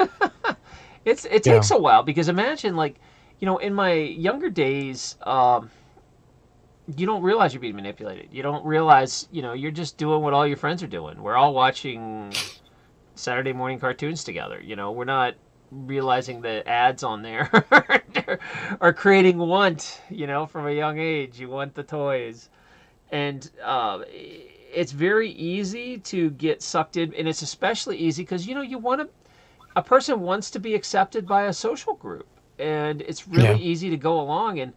It takes a while, because imagine in my younger days, you don't realize you're being manipulated. You don't realize, you're just doing what all your friends are doing. We're all watching Saturday morning cartoons together. We're not realizing the ads on there are creating want, from a young age. You want the toys. And it's very easy to get sucked in. And it's especially easy because, a person wants to be accepted by a social group. And it's really easy to go along. And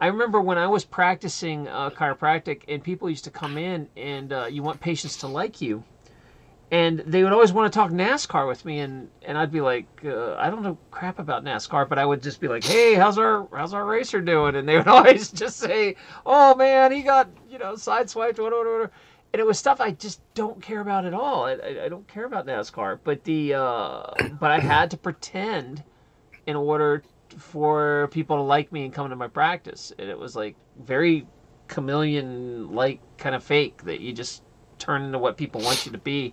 I remember when I was practicing chiropractic, and people used to come in, and you want patients to like you, and they would always want to talk NASCAR with me, and I'd be like, I don't know crap about NASCAR, but I would just be like, hey, how's our racer doing? And they would always just say, oh man, he got sideswiped, whatever. And it was stuff I just don't care about at all. I don't care about NASCAR, but but I had to pretend in order for people to like me and come to my practice. And it was like very chameleon-like kind of fake, that you just turn into what people want you to be.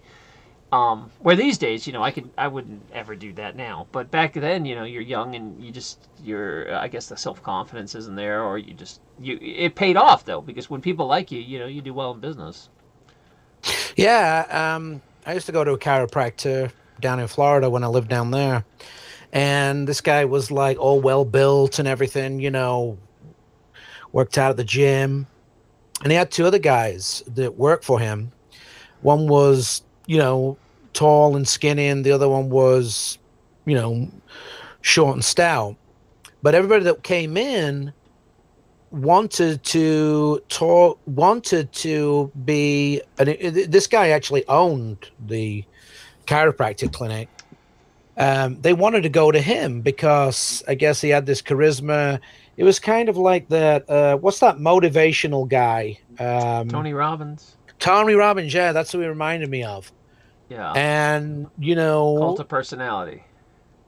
Where these days, I wouldn't ever do that now. But back then, you're young, and I guess the self-confidence isn't there, or it paid off though, because when people like you, you do well in business. Yeah. I used to go to a chiropractor down in Florida when I lived down there. And this guy was like all well built and everything, worked out at the gym. And he had two other guys that worked for him. One was, tall and skinny, and the other one was, short and stout. But everybody that came in wanted to be, and this guy actually owned the chiropractic clinic. They wanted to go to him because I guess he had this charisma. It was kind of like that. What's that motivational guy? Tony Robbins. Tony Robbins, yeah, that's what he reminded me of. Yeah. And cult of personality.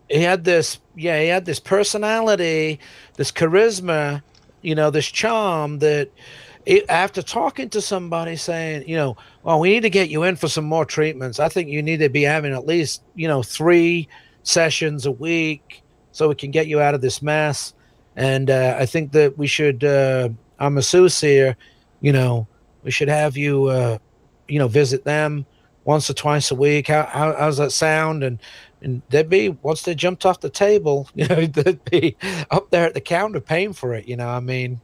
He had this personality, this charisma, this charm that after talking to somebody saying, well, we need to get you in for some more treatments. I think you need to be having at least, 3 sessions a week so we can get you out of this mess. And I think that we should, our masseuse here, we should have you, visit them once or twice a week. How's that sound? And they'd be, once they jumped off the table, they'd be up there at the counter paying for it. I mean,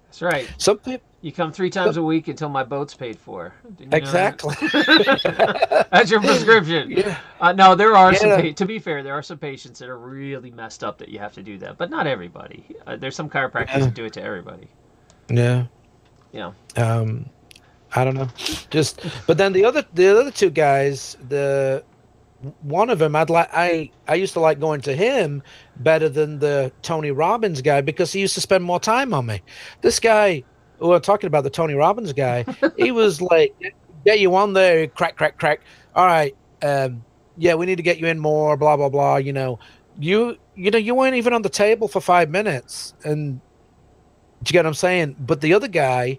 that's right. Some people. You come 3 times a week until my boat's paid for. Did you know exactly. That? That's your prescription. Yeah. No, there are some. To be fair, there are some patients that are really messed up that you have to do that, but not everybody. There's some chiropractors that do it to everybody. Yeah. Yeah. I don't know. But then the other two guys, one of them, I used to like going to him better than the Tony Robbins guy because he used to spend more time on me. This guy, who I'm talking about, the Tony Robbins guy, he was like, get you on there, crack, crack, crack. All right, yeah, we need to get you in more, blah, blah, blah. You weren't even on the table for 5 minutes. And do you get what I'm saying? But the other guy,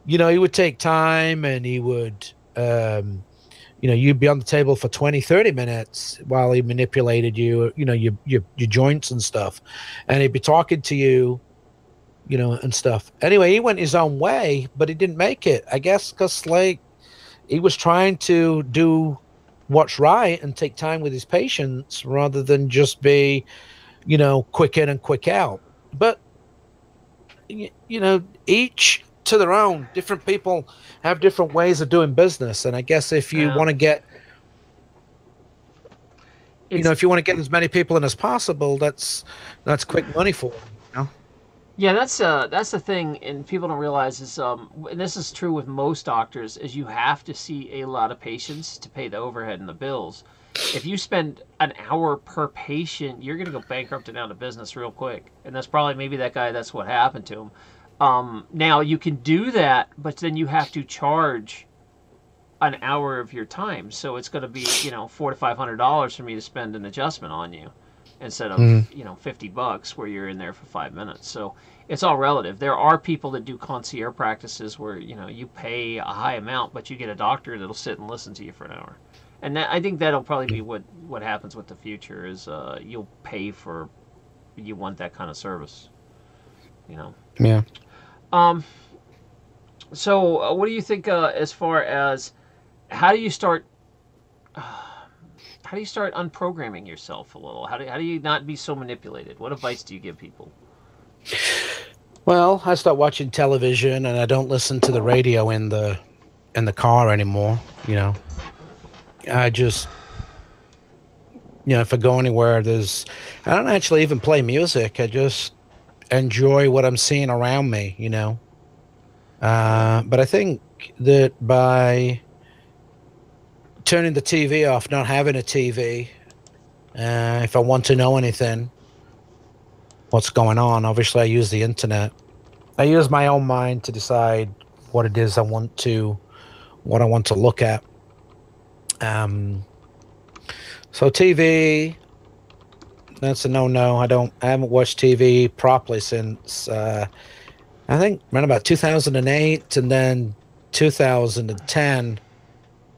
he would take time and he would, you'd be on the table for 20, 30 minutes while he manipulated you, your joints and stuff. And he'd be talking to you, and stuff. Anyway, he went his own way, but he didn't make it. I guess because, he was trying to do what's right and take time with his patients rather than just be, quick in and quick out. But, each to their own. Different people have different ways of doing business. And I guess if you want to get, if you want to get as many people in as possible, that's quick money for them. Yeah, that's the thing, and people don't realize is, and this is true with most doctors, is you have to see a lot of patients to pay the overhead and the bills. If you spend an hour per patient, you're going to go bankrupt and out of business real quick. And that's probably maybe that guy, that's what happened to him. Now you can do that, but then you have to charge an hour of your time. So it's going to be, $400 to $500 for me to spend an adjustment on you, instead of $50 where you're in there for 5 minutes. So it's all relative. There are people that do concierge practices where you pay a high amount, but you get a doctor that'll sit and listen to you for an hour. And I think that'll probably be what happens with the future is you'll pay for, you want that kind of service. Yeah. So what do you think as far as how do you start unprogramming yourself a little? How do you not be so manipulated? What advice do you give people? Well, I start watching television and I don't listen to the radio in the car anymore. I just, if I go anywhere, I don't actually even play music. I just enjoy what I'm seeing around me, But I think that by turning the TV off, not having a TV, if I want to know anything, what's going on, obviously I use the internet. I use my own mind to decide what it is I want to look at. So TV, that's a no-no. I haven't watched TV properly since I think around about 2008, and then 2010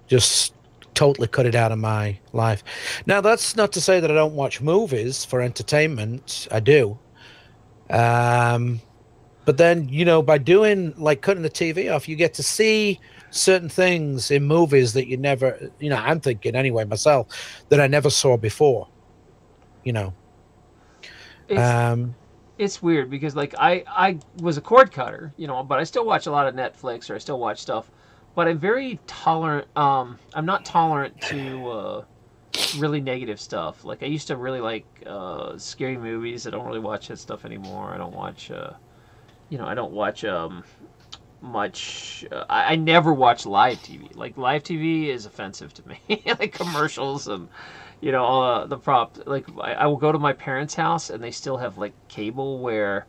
just totally cut it out of my life. Now that's not to say that I don't watch movies for entertainment. I do. But then, by doing, cutting the TV off, you get to see certain things in movies that you never, I'm thinking anyway myself, that I never saw before, It's weird because I was a cord cutter, but I still watch a lot of Netflix, or I still watch stuff, but I'm very tolerant. I'm not tolerant to really negative stuff. Like I used to really like scary movies. I don't really watch that stuff anymore. I don't watch, I don't watch much. I never watch live TV. Like live TV is offensive to me. Like commercials and all the prop. Like I will go to my parents' house and they still have like cable where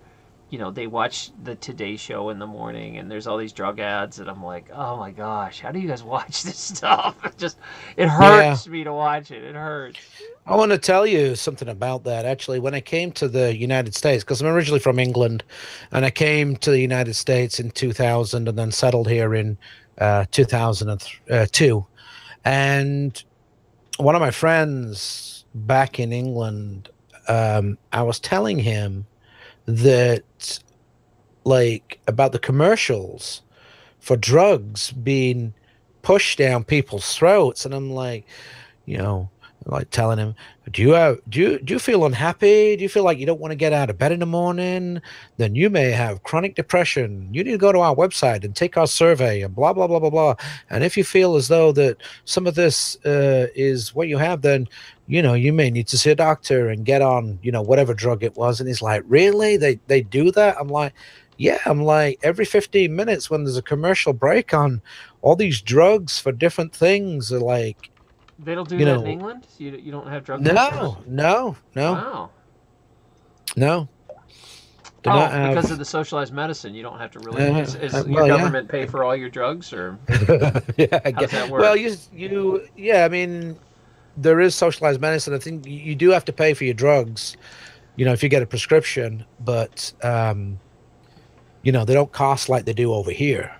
they watch the Today Show in the morning and there's all these drug ads and I'm like, oh my gosh, how do you guys watch this stuff? It hurts me to watch it. It hurts. I want to tell you something about that. Actually, when I came to the United States, because I'm originally from England, and I came to the United States in 2000 and then settled here in 2002. And one of my friends back in England, I was telling him that, about the commercials for drugs being pushed down people's throats, and I'm like, you know, like telling him, do you feel unhappy? Do you feel like you don't want to get out of bed in the morning? Then you may have chronic depression. You need to go to our website and take our survey and blah blah blah blah blah. And if you feel as though that some of this is what you have, then you may need to see a doctor and get on whatever drug it was. And he's like, really? They do that? I'm like, yeah. I'm like, every 15 minutes when there's a commercial break on all these drugs for different things are like. They don't do that in England? You don't have drug No. Wow. No. Because of the socialized medicine, you don't have to really. Is your government pay for all your drugs, or yeah? How does that work? Well, I mean, there is socialized medicine. I think you do have to pay for your drugs, if you get a prescription, but they don't cost like they do over here.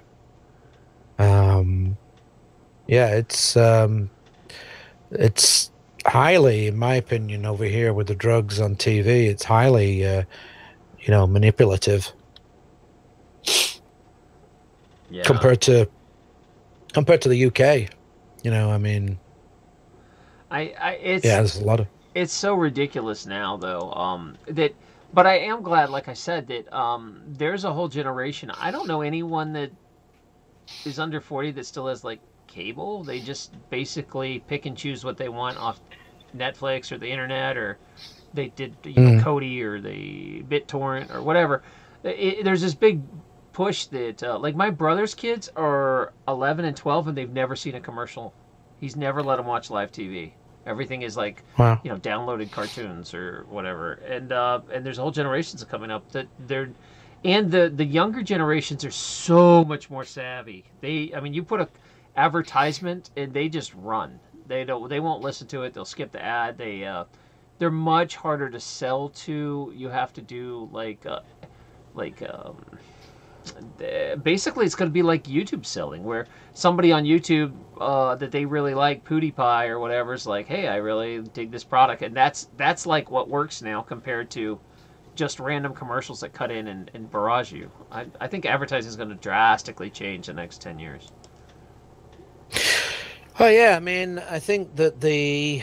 It's highly, in my opinion, over here with the drugs on TV. It's highly, manipulative. Yeah. Compared to the UK, I mean. There's a lot of. It's so ridiculous now, though. But I am glad, like I said, that there's a whole generation. I don't know anyone that is under 40 that still has like cable. They just basically pick and choose what they want off Netflix or the internet, or they did Kodi or the BitTorrent or whatever. There's this big push that like my brother's kids are 11 and 12 and they've never seen a commercial. He's never let them watch live TV. Everything is like downloaded cartoons or whatever. And there's a whole generations coming up that the younger generations are so much more savvy. You put a advertisement and they just run. They won't listen to it. They'll skip the ad. They're much harder to sell to. You have to do basically it's going to be like YouTube selling, where somebody on YouTube that they really like, PewDiePie or whatever, is like, hey, I really dig this product, and that's like what works now compared to just random commercials that cut in and barrage you. I think advertising is going to drastically change the next 10 years. Oh yeah, I mean, I think that the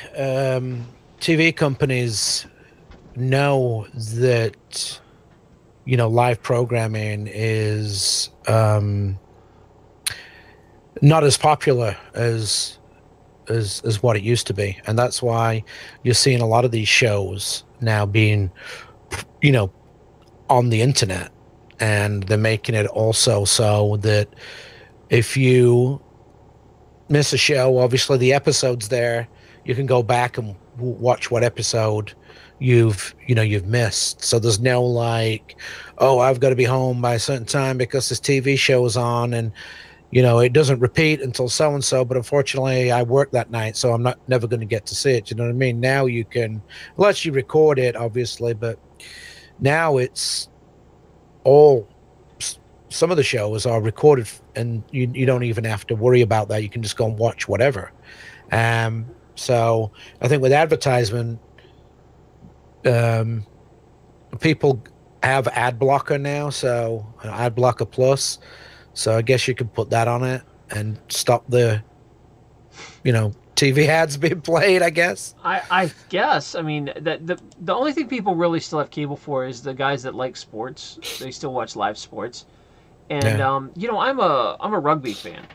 TV companies know that live programming is not as popular as what it used to be, and that's why you're seeing a lot of these shows now being on the internet, and they're making it also so that if you miss a show, obviously the episode's there, you can go back and watch what episode you've missed. So there's no like, oh, I've got to be home by a certain time because this TV show is on, and it doesn't repeat until so and so, but unfortunately I work that night, so I'm never going to get to see it. You know what I mean? Now you can, unless you record it obviously, but now it's all, some of the shows are recorded and you don't even have to worry about that. You can just go and watch whatever. So I think with advertisement, people have ad blocker now, so ad blocker plus. So I guess you could put that on it and stop the, TV ads being played, I guess. I guess. I mean, the only thing people really still have cable for is the guys that like sports. They still watch live sports. And I'm a rugby fan,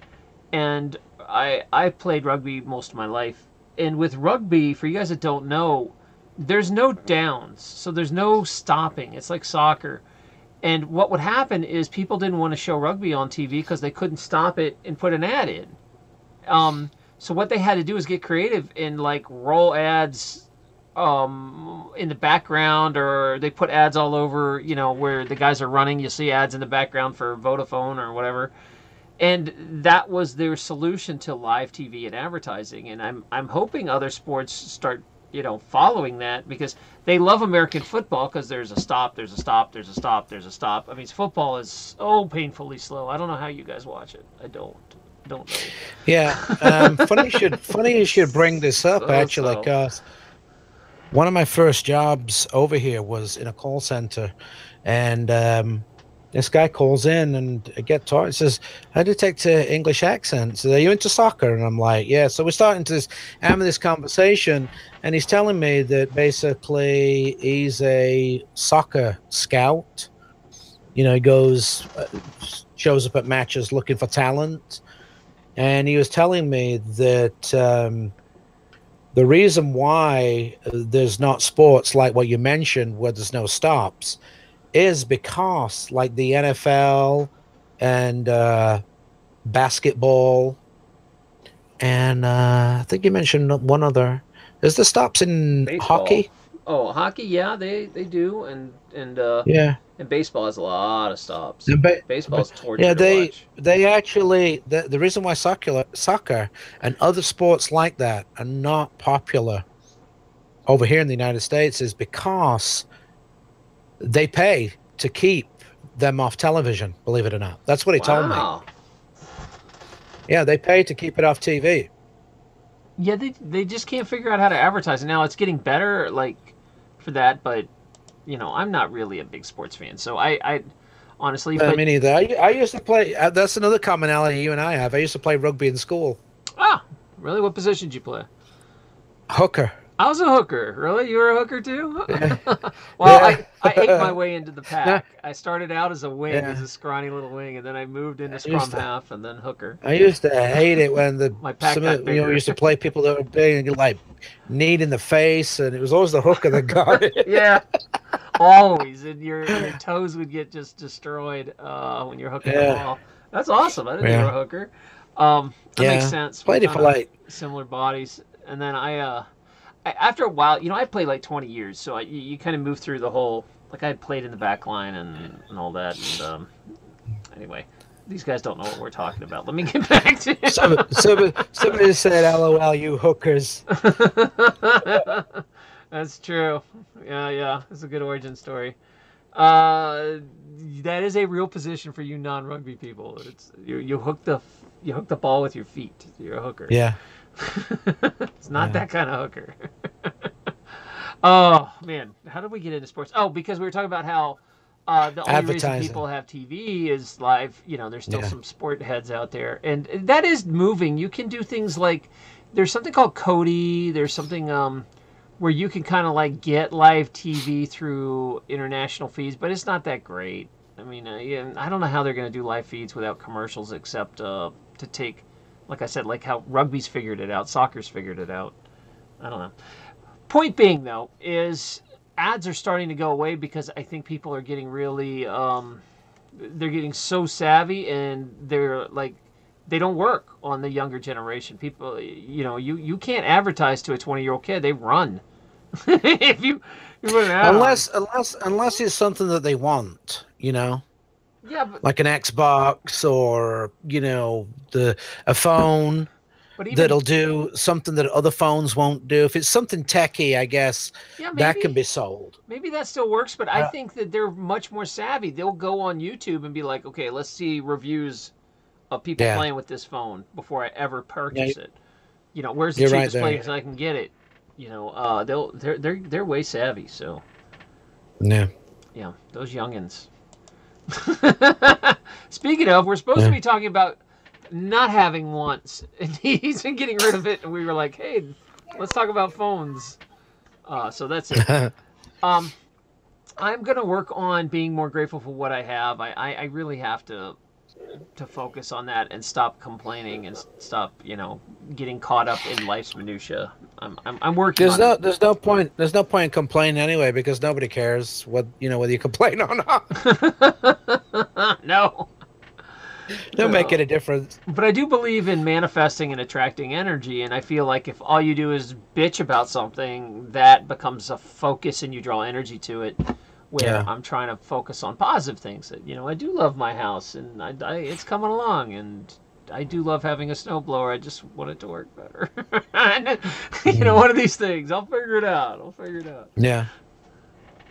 and I played rugby most of my life. And with rugby, for you guys that don't know, there's no downs, so there's no stopping. It's like soccer. And what would happen is people didn't want to show rugby on TV because they couldn't stop it and put an ad in. So what they had to do is get creative and like roll ads in the background, or they put ads all over, where the guys are running. You see ads in the background for Vodafone or whatever. And that was their solution to live TV and advertising. And I'm hoping other sports start, following that, because they love American football because there's a stop, there's a stop, there's a stop, there's a stop. I mean, football is so painfully slow. I don't know how you guys watch it. I don't know. Yeah. Funny you should bring this up, actually, because one of my first jobs over here was in a call center, and this guy calls in and I get taught. He says, I detect English accents. Are you into soccer? And I'm like, yeah. So we're starting to having this conversation, and he's telling me that basically he's a soccer scout. You know, he goes, shows up at matches looking for talent. And he was telling me that the reason why there's not sports like what you mentioned, where there's no stops, is because like the NFL and basketball, and I think you mentioned one other. Is there stops in hockey? Oh, hockey, yeah, they do, and yeah, and baseball has a lot of stops. Baseball's torture yeah, to watch. They actually the reason why soccer and other sports like that are not popular over here in the United States is because they pay to keep them off television, believe it or not. That's what he told me. Yeah, they pay to keep it off TV. Yeah, they just can't figure out how to advertise it. Now it's getting better, like, for that, but, you know, I'm not really a big sports fan, so I honestly... I mean, either. I used to play... that's another commonality you and I have. I used to play rugby in school. Ah, really? What position did you play? Hooker. I was a hooker. Really? You were a hooker too? Well, yeah. I ate my way into the pack. I started out as a wing, as a scrawny little wing, and then I moved into scrum half and then hooker. I used to hate it when used to play people that were big and like knee in the face, and it was always the hooker that got it. Yeah, always. And your toes would get just destroyed when you're hooking the ball. That's awesome. I didn't know you were a hooker. That makes sense. Played it for like similar bodies, and then after a while, you know, I played like 20 years, so you kind of move through the whole, like I played in the back line and all that. And anyway, these guys don't know what we're talking about. Let me get back to it. Somebody said, LOL, you hookers. That's true. Yeah. It's a good origin story. That is a real position for you non-rugby people. You hook the ball with your feet. You're a hooker. Yeah. It's not that kind of hooker. Oh man, how did we get into sports? Oh, because we were talking about how the only reason people have TV is live. You know, there's still some sport heads out there, and that is moving. You can do things like there's something called Kodi. There's something where you can kind of like get live TV through international feeds, but it's not that great. I mean, I don't know how they're going to do live feeds without commercials, except to take. Like I said, like how rugby's figured it out, soccer's figured it out. I don't know. Point being, though, is ads are starting to go away because I think people are getting really, they're getting so savvy and they're like, they don't work on the younger generation. People, you know, you can't advertise to a 20-year-old kid. They run. If you put an ad unless it's something that they want, you know. Yeah, but, like an Xbox or, you know, a phone that'll do something that other phones won't do. If it's something techie, I guess that can be sold. Maybe that still works, but I think that they're much more savvy. They'll go on YouTube and be like, okay, let's see reviews of people playing with this phone before I ever purchase it. You know, where's the cheapest place I can get it? You know, they're way savvy. So yeah, those youngins. Speaking of, we're supposed to be talking about not having wants and needs and getting rid of it, and we were like, hey, let's talk about phones. So that's it. I'm gonna work on being more grateful for what I have. I really have to focus on that and stop complaining and stop, you know, getting caught up in life's minutia. I'm working. There's no point in complaining anyway, because nobody cares whether you complain or not. No. Don't make it a difference. But I do believe in manifesting and attracting energy, and I feel like if all you do is bitch about something, that becomes a focus and you draw energy to it. Where I'm trying to focus on positive things. That, you know, I do love my house, and it's coming along, and I do love having a snowblower. I just want it to work better. You know, one of these things. I'll figure it out. Yeah.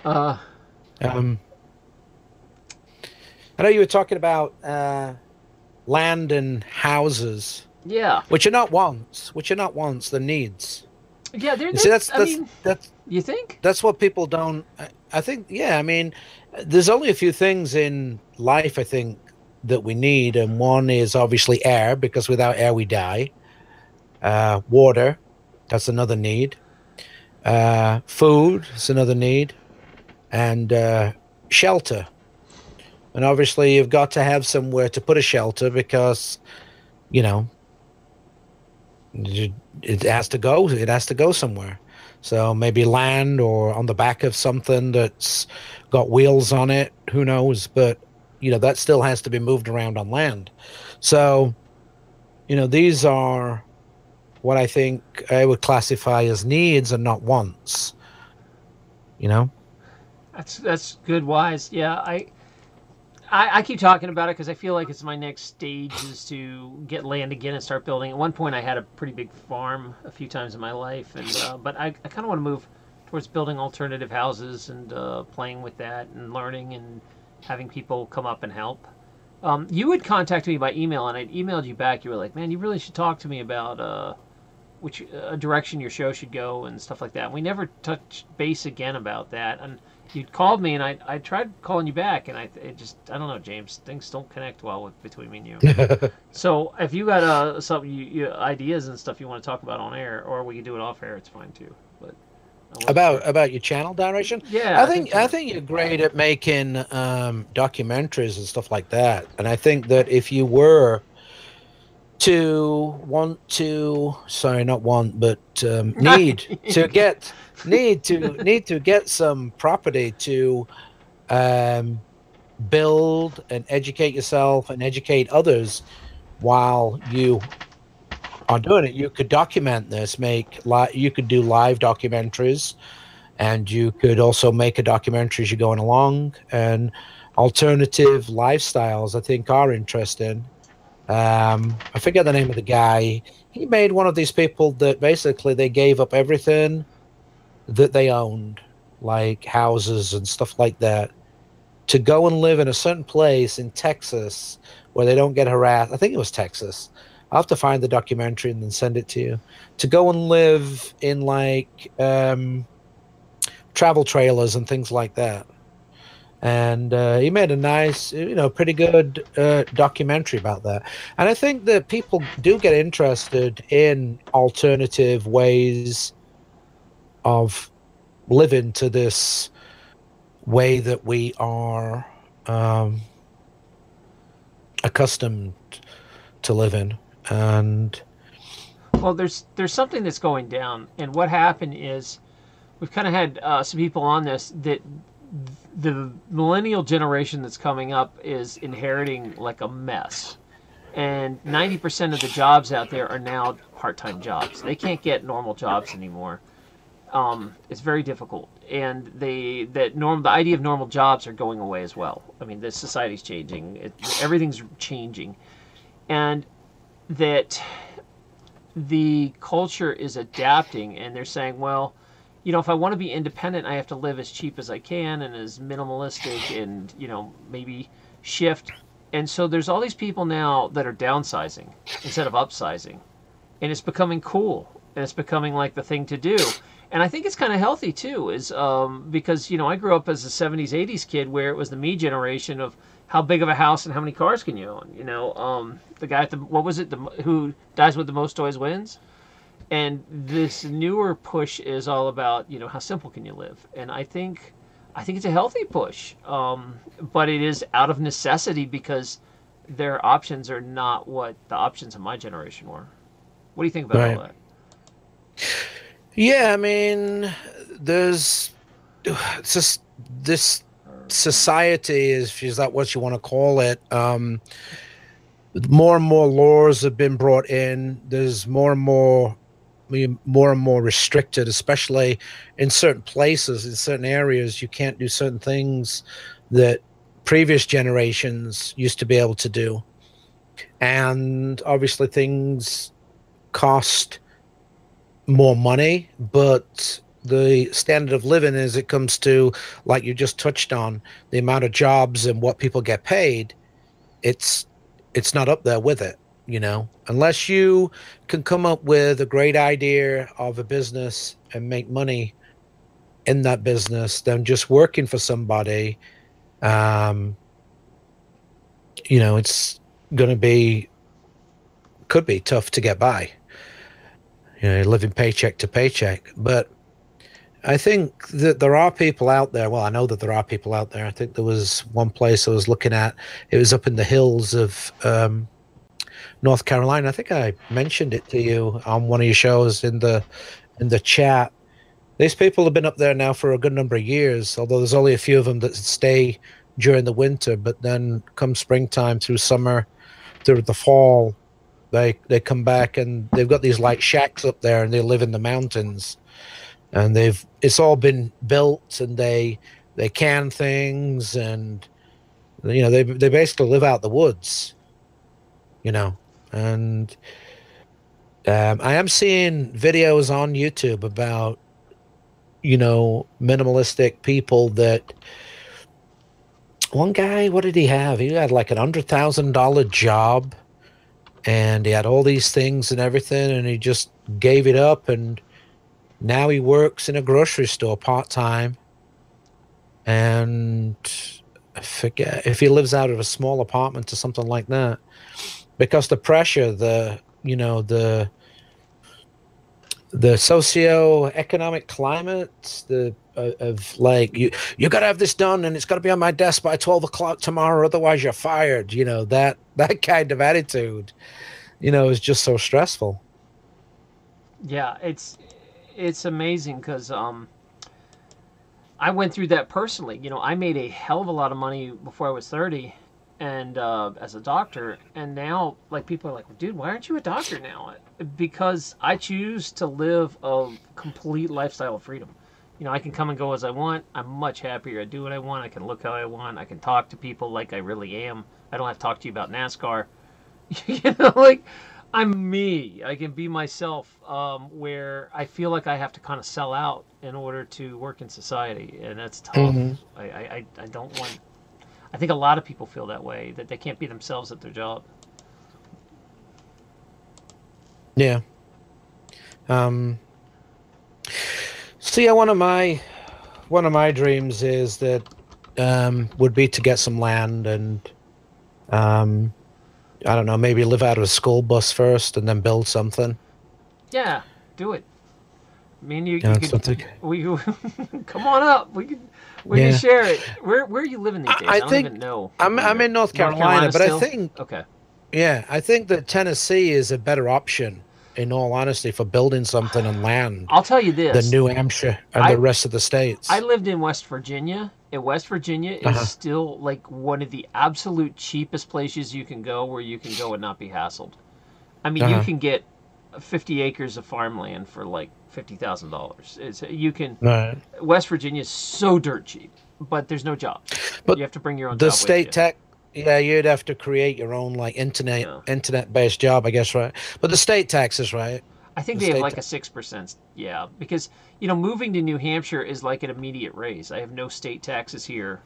I know you were talking about land and houses. Yeah. Which are not wants. They're needs. Yeah, that's you think? That's what people don't. yeah, I mean, there's only a few things in life, I think, that we need. And one is obviously air, because without air, we die. Water, that's another need. Food is another need. And shelter. And obviously, you've got to have somewhere to put a shelter because, you know, it has to go. It has to go somewhere. So maybe land or on the back of something that's got wheels on it. Who knows? But, that still has to be moved around on land. So, these are what I think I would classify as needs and not wants. That's good, wise. Yeah, I keep talking about it because I feel like it's my next stage is to get land again and start building. At one point, I had a pretty big farm a few times in my life, and but I kind of want to move towards building alternative houses and playing with that and learning and having people come up and help. You had contacted me by email, and I emailed you back. You were like, "Man, you really should talk to me about which direction your show should go and stuff like that." And we never touched base again about that. And you called me, and I tried calling you back, and I don't know, James. Things don't connect well between me and you. So if you got some ideas and stuff you want to talk about on air, or we can do it off air, it's fine too. But about your channel direction, yeah, I think you're great at making documentaries and stuff like that. And I think that if you were to need to get some property to build and educate yourself and educate others while you are doing it, you could document this, you could do live documentaries, and you could also make a documentary as you're going along. And alternative lifestyles, I think, are interesting. I forget the name of the guy. He made one of these people that basically they gave up everything that they owned, like houses and stuff like that, to go and live in a certain place in Texas where they don't get harassed. I think it was Texas. I'll have to find the documentary and then send it to you. To go and live in like travel trailers and things like that. And he made a nice, pretty good documentary about that. And I think that people do get interested in alternative ways of living to this way that we are accustomed to living. And well, there's something that's going down, and what happened is we've kind of had some people on this that the millennial generation that's coming up is inheriting like a mess, and 90% of the jobs out there are now part-time jobs. They can't get normal jobs anymore. It's very difficult, and the idea of normal jobs are going away as well. I mean, the society's changing, everything's changing, and that the culture is adapting, and they're saying, well, if I want to be independent, I have to live as cheap as I can and as minimalistic and, maybe shift. And so there's all these people now that are downsizing instead of upsizing. And it's becoming cool. And it's becoming like the thing to do. And I think it's kind of healthy too, is because, I grew up as a 70s, 80s kid where it was the me generation of how big of a house and how many cars can you own? The guy at who dies with the most toys wins. And this newer push is all about, how simple can you live? And I think it's a healthy push, but it is out of necessity because their options are not what the options of my generation were. What do you think about all that? Yeah, I mean, there's just this society, is that what you want to call it? More and more laws have been brought in. There's more and more restricted, especially in certain places, in certain areas. You can't do certain things that previous generations used to be able to do. And obviously things cost more money, but the standard of living, as it comes to, like you just touched on, the amount of jobs and what people get paid, it's not up there with it. Unless you can come up with a great idea of a business and make money in that business than just working for somebody. You know, it's going to could be tough to get by, you know, living paycheck to paycheck. But I think that there are people out there. Well, I know that there are people out there. I think there was one place I was looking at. It was up in the hills of North Carolina. I think I mentioned it to you on one of your shows in the chat. These people have been up there now for a good number of years, although there's only a few of them that stay during the winter. But then come springtime, through summer, through the fall, they come back, and they've got these like shacks up there, and they live in the mountains. And it's all been built, and they can things, and you know, they basically live out the woods, you know. And I am seeing videos on YouTube about, you know, minimalistic people. That one guy, what did he have? He had like $100,000 job, and he had all these things and everything, and he just gave it up, and now he works in a grocery store part-time. And I forget if he lives out of a small apartment or something like that, because the pressure, you know, the socio-economic climate, of like, you got to have this done, and it's got to be on my desk by 12 o'clock tomorrow, otherwise you're fired. You know, that kind of attitude, you know, is just so stressful. Yeah, it's amazing, because I went through that personally. You know, I made a hell of a lot of money before I was 30, and as a doctor, and now, like, people are like, dude, why aren't you a doctor now? Because I choose to live a complete lifestyle of freedom. You know, I can come and go as I want. I'm much happier. I do what I want. I can look how I want. I can talk to people like I really am. I don't have to talk to you about NASCAR. You know, like, I'm me. I can be myself, where I feel like I have to kind of sell out in order to work in society, and that's tough. Mm-hmm. I don't want... I think a lot of people feel that way, that they can't be themselves at their job. Yeah. So yeah, one of my dreams is that would be to get some land, and I don't know, maybe live out of a school bus first and then build something. Yeah, do it. Me and you could, we come on up. We can share it. Where are you living these days? I don't even know. I'm in North Carolina, but still? I think okay. Yeah, I think that Tennessee is a better option, in all honesty, for building something on land. I'll tell you this: than New Hampshire and the rest of the states. I lived in West Virginia. And West Virginia is still like one of the absolute cheapest places you can go, where you can go and not be hassled. I mean, you can get 50 acres of farmland for like $50,000. You can. Right. West Virginia is so dirt cheap, but there's no jobs. But you have to bring your own. The job state with tax. Yeah, you'd have to create your own like internet-based job, I guess, right? But the state taxes, right? I think they have like a 6%. Yeah, because, you know, moving to New Hampshire is like an immediate raise. I have no state taxes here.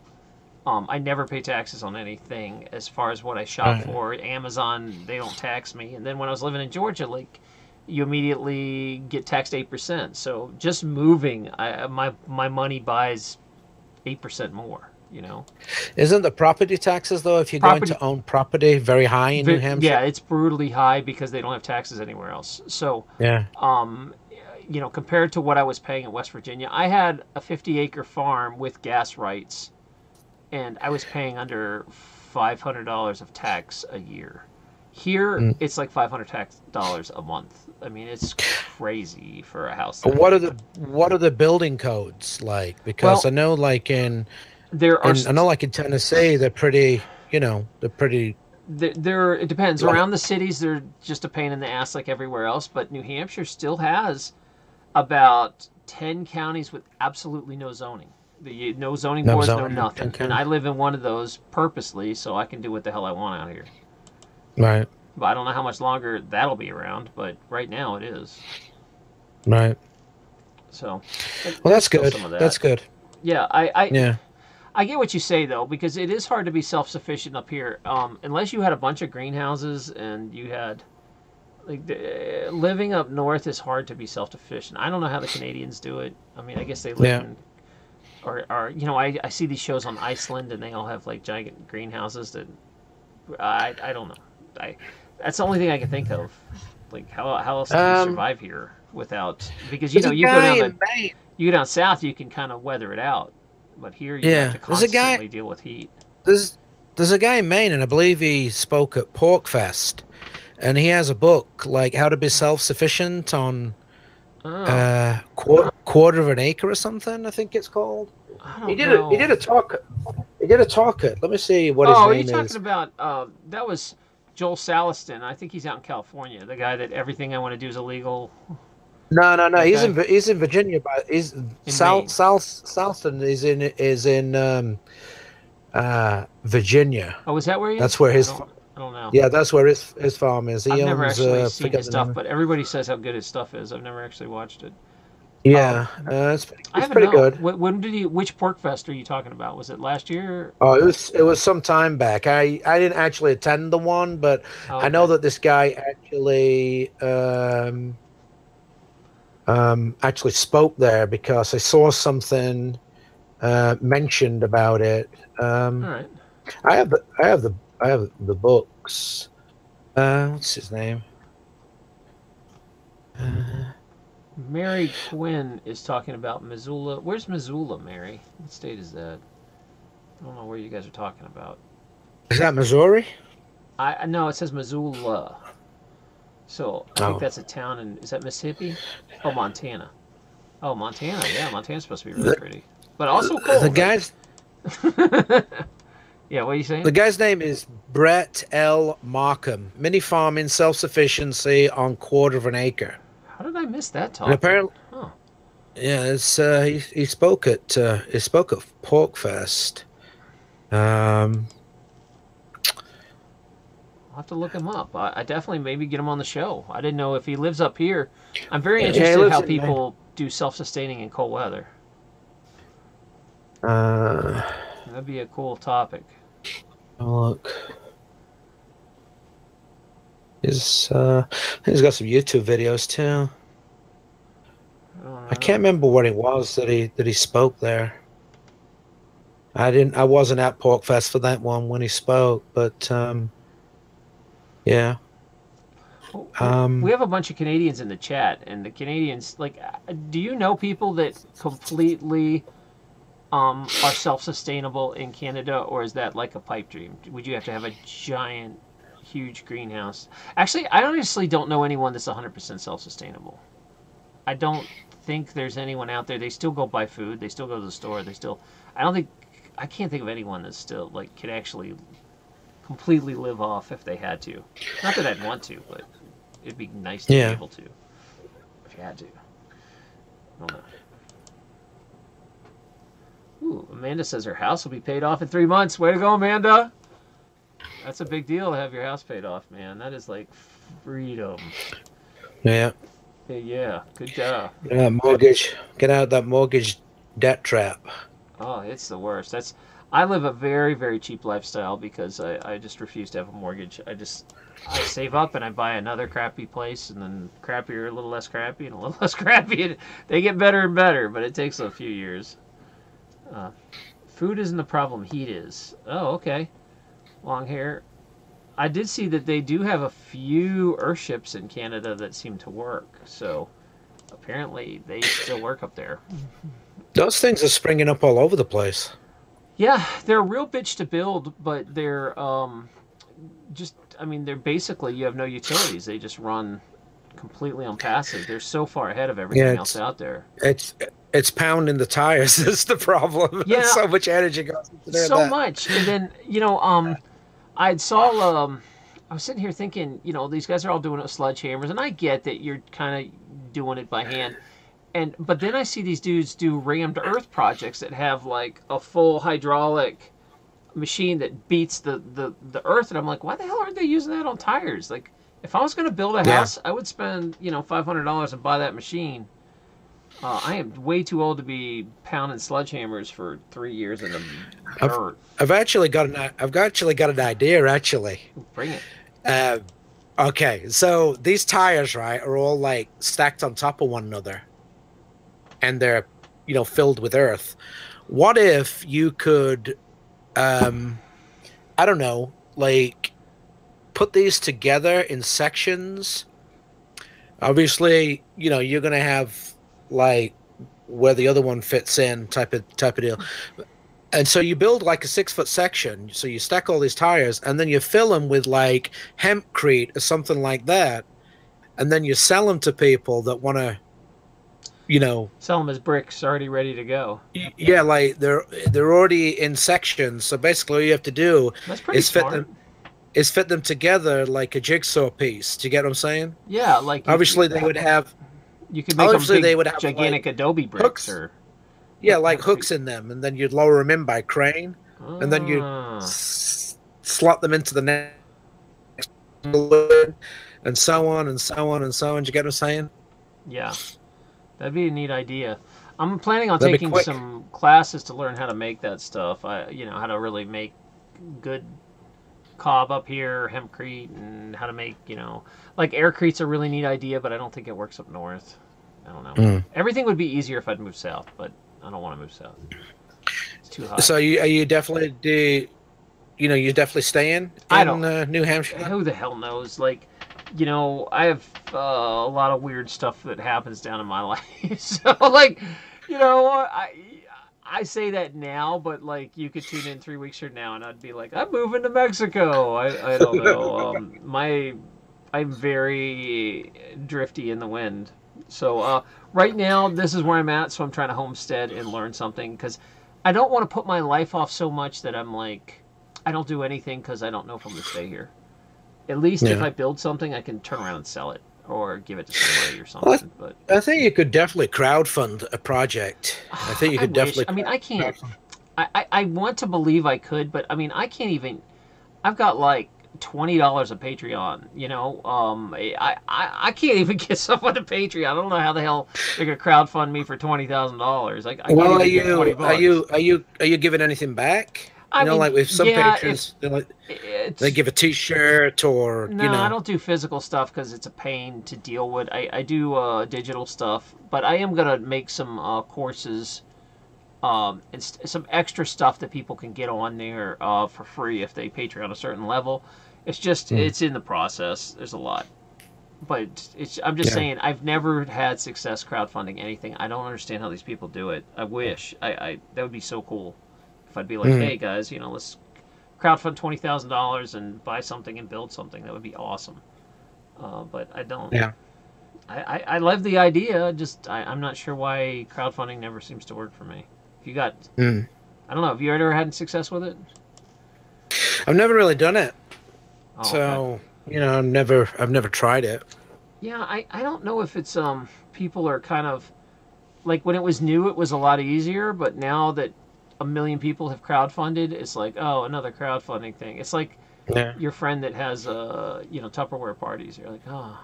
I never pay taxes on anything as far as what I shop for. Amazon, they don't tax me. And then when I was living in Georgia, like, you immediately get taxed 8%. So just moving, my money buys 8% more. You know, isn't the property taxes, though, if you're going to own property, very high in New Hampshire? Yeah, it's brutally high because they don't have taxes anywhere else. So yeah, you know, compared to what I was paying in West Virginia, I had a 50-acre farm with gas rights, and I was paying under $500 of tax a year. Here, it's like $500 a month. I mean, it's crazy for a house. What are the building codes like? Because I know, like in I know, like in Tennessee, they're pretty. You know, they're pretty. It depends. Around the cities, they're just a pain in the ass like everywhere else. But New Hampshire still has about 10 counties with absolutely no zoning. No zoning boards, no nothing. And I live in one of those purposely, so I can do what the hell I want out here. Right. But I don't know how much longer that'll be around. But right now, it is. Right. So. Well, that's good. That's good. Yeah, I get what you say, though, because it is hard to be self-sufficient up here. Unless you had a bunch of greenhouses and you had Like living up north is hard to be self-sufficient. I don't know how the Canadians do it. I mean, I guess they live in, or you know, I see these shows on Iceland and they all have like giant greenhouses that I don't know. That's the only thing I can think of. Like how else do you survive here without, because you know you go down south, you can kind of weather it out, but here you have to constantly deal with heat. There's a guy in Maine, and I believe he spoke at Pork Fest, and he has a book like how to be self-sufficient on quarter of an acre or something. I think it's called. He did a talk. He did a talk at. Let me see what his name is. Oh, you're talking about that was Joel Saliston. I think he's out in California. The guy that everything I want to do is illegal. No. Okay. He's in Virginia, but Saliston is in Virginia. Oh, is that where he is? That's where his. I don't know. Yeah, that's where his farm is. I've never actually seen his stuff, but everybody says how good his stuff is. I've never actually watched it. Yeah, it's pretty good. When did he? Which Pork Fest are you talking about? Was it last year? Oh, it was some time back. I didn't actually attend the one, but I know that this guy actually spoke there because I saw something mentioned about it. All right. I have the books. What's his name? Mary Quinn is talking about Missoula. Where's Missoula, Mary? What state is that? I don't know where you guys are talking about. Is that Missouri? No, it says Missoula. So I think that's a town in, is that Mississippi? Oh, Montana. Oh, Montana. Yeah, Montana's supposed to be really pretty, but also cold. The guy's. Yeah, what are you saying? The guy's name is Brett L. Markham. Mini farming self-sufficiency on quarter of an acre. How did I miss that talk? And apparently, yeah, it's he spoke at Pork Fest. I'll have to look him up. I definitely maybe get him on the show. I didn't know if he lives up here. I'm very interested in how people do self-sustaining in cold weather. That'd be a cool topic. Look. He's got some YouTube videos too. I can't remember what it was that he spoke there. I wasn't at Pork Fest for that one when he spoke, but yeah. We have a bunch of Canadians in the chat, and the Canadians, like, do you know people that completely are self-sustainable in Canada, or is that like a pipe dream? Would you have to have a giant, huge greenhouse? Actually, I honestly don't know anyone that's 100% self-sustainable. I don't think there's anyone out there. They still go buy food. They still go to the store. I can't think of anyone that's still, like, could actually completely live off if they had to. Not that I'd want to, but it'd be nice to be able to if you had to. I don't know. Ooh, Amanda says her house will be paid off in 3 months. Way to go, Amanda! That's a big deal to have your house paid off, man. That is like freedom. Yeah. Yeah. Good job. Mortgage. Get out of that mortgage debt trap. Oh, it's the worst. I live a very, very cheap lifestyle because I just refuse to have a mortgage. I save up and I buy another crappy place, and then crappier, a little less crappy, and a little less crappy. And they get better and better, but it takes a few years. Food isn't the problem, heat is. Oh, okay. Long hair. I did see that they do have a few earthships in Canada that seem to work, so apparently they still work up there. Those things are springing up all over the place. Yeah, they're a real bitch to build, but they're they're basically, you have no utilities. They just run completely on passive. They're so far ahead of everything else out there. It's pounding the tires. That's the problem. Yeah, so much energy goes into that. So much. And then, I was sitting here thinking, these guys are all doing it with sledgehammers, and I get that you're kind of doing it by hand. But then I see these dudes do rammed earth projects that have like a full hydraulic machine that beats the earth, and I'm like, why the hell aren't they using that on tires? Like, if I was going to build a house, I would spend $500 and buy that machine. I am way too old to be pounding sledgehammers for 3 years in the dirt. I've actually got an idea. Actually, bring it. Okay, so these tires, right, are all like stacked on top of one another, and they're, filled with earth. What if you could, I don't know, like put these together in sections? Obviously, you're gonna have like where the other one fits in type of deal. And so you build like a 6-foot section. So you stack all these tires, and then you fill them with like hempcrete or something like that, and then you sell them to people that want to, sell them as bricks already ready to go. Yeah, like they're already in sections. So basically, all you have to do is fit them together like a jigsaw piece. Do you get what I'm saying? Yeah, like obviously they would have. You could make them big, they would have gigantic like Adobe bricks, or like hooks in them, and then you'd lower them in by crane, and then you slot them into the next, and so on and so on and so on. Do you get what I'm saying? Yeah, that'd be a neat idea. I'm planning on taking some classes to learn how to make that stuff. How to really make good cob up here, hempcrete, and how to make, like aircrete's a really neat idea, but I don't think it works up north. I don't know. Everything would be easier if I'd move south, but I don't want to move south. It's too hot. So are you definitely you're definitely staying in New Hampshire? Who the hell knows? Like, I have a lot of weird stuff that happens down in my life. So, like, I say that now, but like you could tune in 3 weeks from now, and I'd be like, I'm moving to Mexico. I don't know. I'm very drifty in the wind. So right now, this is where I'm at. So I'm trying to homestead and learn something, because I don't want to put my life off so much that I'm like, I don't do anything because I don't know if I'm going to stay here. At least if I build something, I can turn around and sell it or give it to somebody or something. But I think you could definitely crowdfund a project. I think you could definitely. I mean, I can't. I want to believe I could, but I mean, I can't even. I've got like $20 a Patreon. I can't even get someone to Patreon. I don't know how the hell they're gonna crowdfund me for $20,000. Like, well, are you giving anything back? Like with some patrons, they give a T-shirt or no. I don't do physical stuff because it's a pain to deal with. I do digital stuff, but I am gonna make some courses, and some extra stuff that people can get on there for free if they Patreon a certain level. It's just it's in the process. There's a lot, but I'm just saying I've never had success crowdfunding anything. I don't understand how these people do it. I wish that would be so cool. I'd be like, hey guys, let's crowdfund $20,000 and buy something and build something. That would be awesome. But I don't. Yeah. I love the idea. Just I'm not sure why crowdfunding never seems to work for me. If you got, I don't know. Have you ever had success with it? I've never really done it. Oh, so okay. I've never tried it. Yeah, I don't know if it's people are kind of like, when it was new, it was a lot easier, but now that 1 million people have crowdfunded, it's like, oh, another crowdfunding thing. It's like your friend that has Tupperware parties. You're like, oh.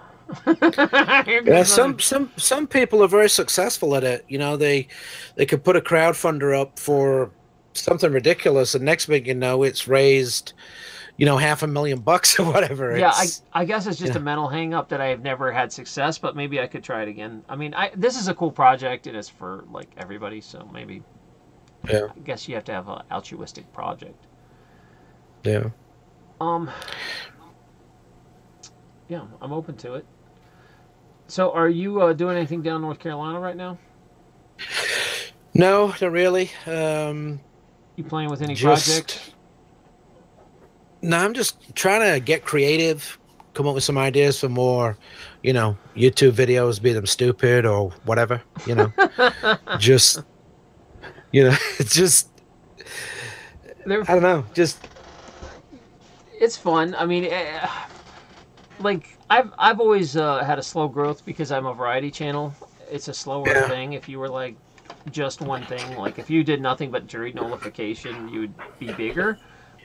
Yeah, some people are very successful at it. They could put a crowdfunder up for something ridiculous, and next thing you know, it's raised $500,000 or whatever. Yeah, I guess it's just a mental hang up that I have never had success, but maybe I could try it again. I mean, this is a cool project, and it's for like everybody, so maybe. Yeah. I guess you have to have an altruistic project. Yeah. Yeah, I'm open to it. So, are you doing anything down North Carolina right now? No, not really. You playing with any projects? No, I'm just trying to get creative, come up with some ideas for more, YouTube videos, be them stupid or whatever, just. It's just, I don't know, just. It's fun. I mean, like, I've always had a slow growth because I'm a variety channel. It's a slower thing. If you were like just one thing, like if you did nothing but jury nullification, you would be bigger.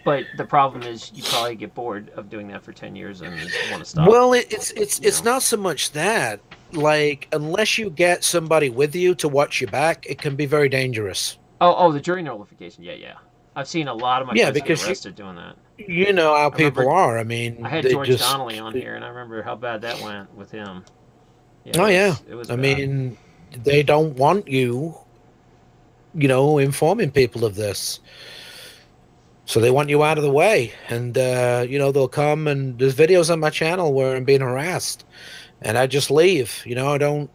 But the problem is you probably get bored of doing that for 10 years and want to stop. Well, it's not so much that. Like, unless you get somebody with you to watch your back, it can be very dangerous. Oh, the jury nullification. Yeah. I've seen a lot of my friends get arrested doing that. You know how people are. I mean, I had George Donnelly on here, and I remember how bad that went with him. Yeah, it was bad. Mean, they don't want you, informing people of this. So they want you out of the way. And, they'll come, and there's videos on my channel where I'm being harassed. And I just leave. I don't